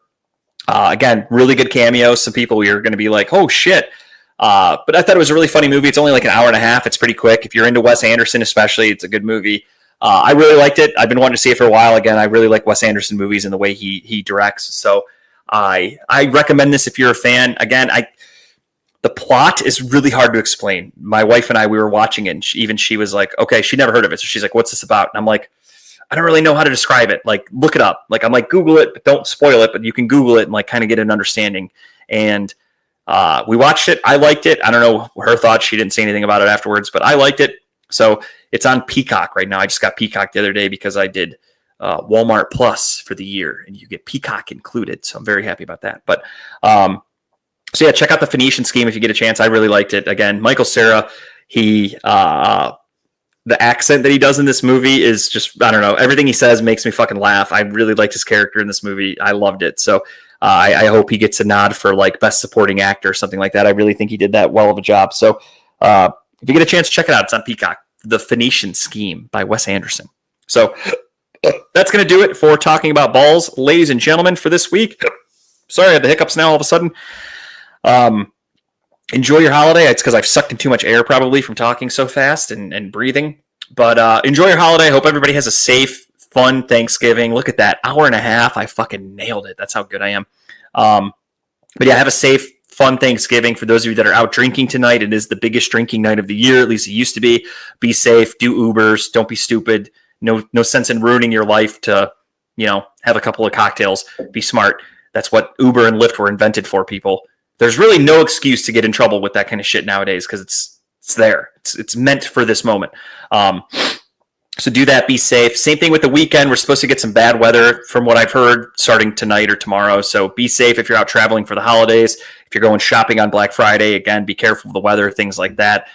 Again, really good cameos. Some people you're going to be like, oh shit. But I thought it was a really funny movie. It's only like an hour and a half. It's pretty quick. If you're into Wes Anderson, especially, it's a good movie. I really liked it. I've been wanting to see it for a while. Again, I really like Wes Anderson movies and the way he directs. So I recommend this if you're a fan. Again, the plot is really hard to explain. My wife and I, we were watching it, and she was like, okay, she never heard of it. So she's like, what's this about? And I'm like, I don't really know how to describe it. Like, look it up. Like, I'm like, Google it, but don't spoil it. But you can Google it and like kind of get an understanding. And we watched it. I liked it. I don't know her thoughts. She didn't say anything about it afterwards, but I liked it. So it's on Peacock right now. I just got Peacock the other day because I did Walmart Plus for the year, and you get Peacock included. So I'm very happy about that. But so yeah, check out the Phoenician Scheme if you get a chance. I really liked it. Again, Michael Cera, the accent that he does in this movie is just, I don't know, everything he says makes me fucking laugh. I really liked his character in this movie. I loved it. So I hope he gets a nod for like best supporting actor or something like that. I really think he did that well of a job. So if you get a chance, check it out. It's on Peacock. The Phoenician Scheme by Wes Anderson. So that's going to do it for talking about balls, ladies and gentlemen, for this week. Sorry, I have the hiccups now all of a sudden. Enjoy your holiday. It's because I've sucked in too much air probably from talking so fast and breathing. But enjoy your holiday. Hope everybody has a safe, fun Thanksgiving. Look at that. Hour and a half. I fucking nailed it. That's how good I am. But yeah, have a safe, fun Thanksgiving. For those of you that are out drinking tonight, it is the biggest drinking night of the year. At least it used to be. Be safe. Do Ubers. Don't be stupid. No sense in ruining your life to, have a couple of cocktails. Be smart. That's what Uber and Lyft were invented for, people. There's really no excuse to get in trouble with that kind of shit nowadays because it's there. It's meant for this moment. So do that. Be safe. Same thing with the weekend. We're supposed to get some bad weather from what I've heard starting tonight or tomorrow. So be safe if you're out traveling for the holidays. If you're going shopping on Black Friday, again, be careful of the weather, things like that.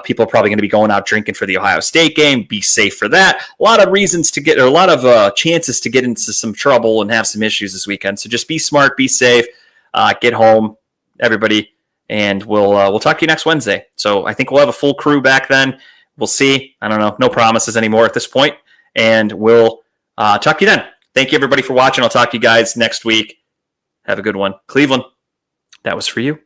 People are probably going to be going out drinking for the Ohio State game. Be safe for that. A lot of reasons to get, or a lot of chances to get into some trouble and have some issues this weekend. So just be smart, be safe, get home, everybody, and we'll talk to you next Wednesday. So I think we'll have a full crew back then. We'll see. I don't know. No promises anymore at this point. And we'll talk to you then. Thank you, everybody, for watching. I'll talk to you guys next week. Have a good one. Cleveland, that was for you.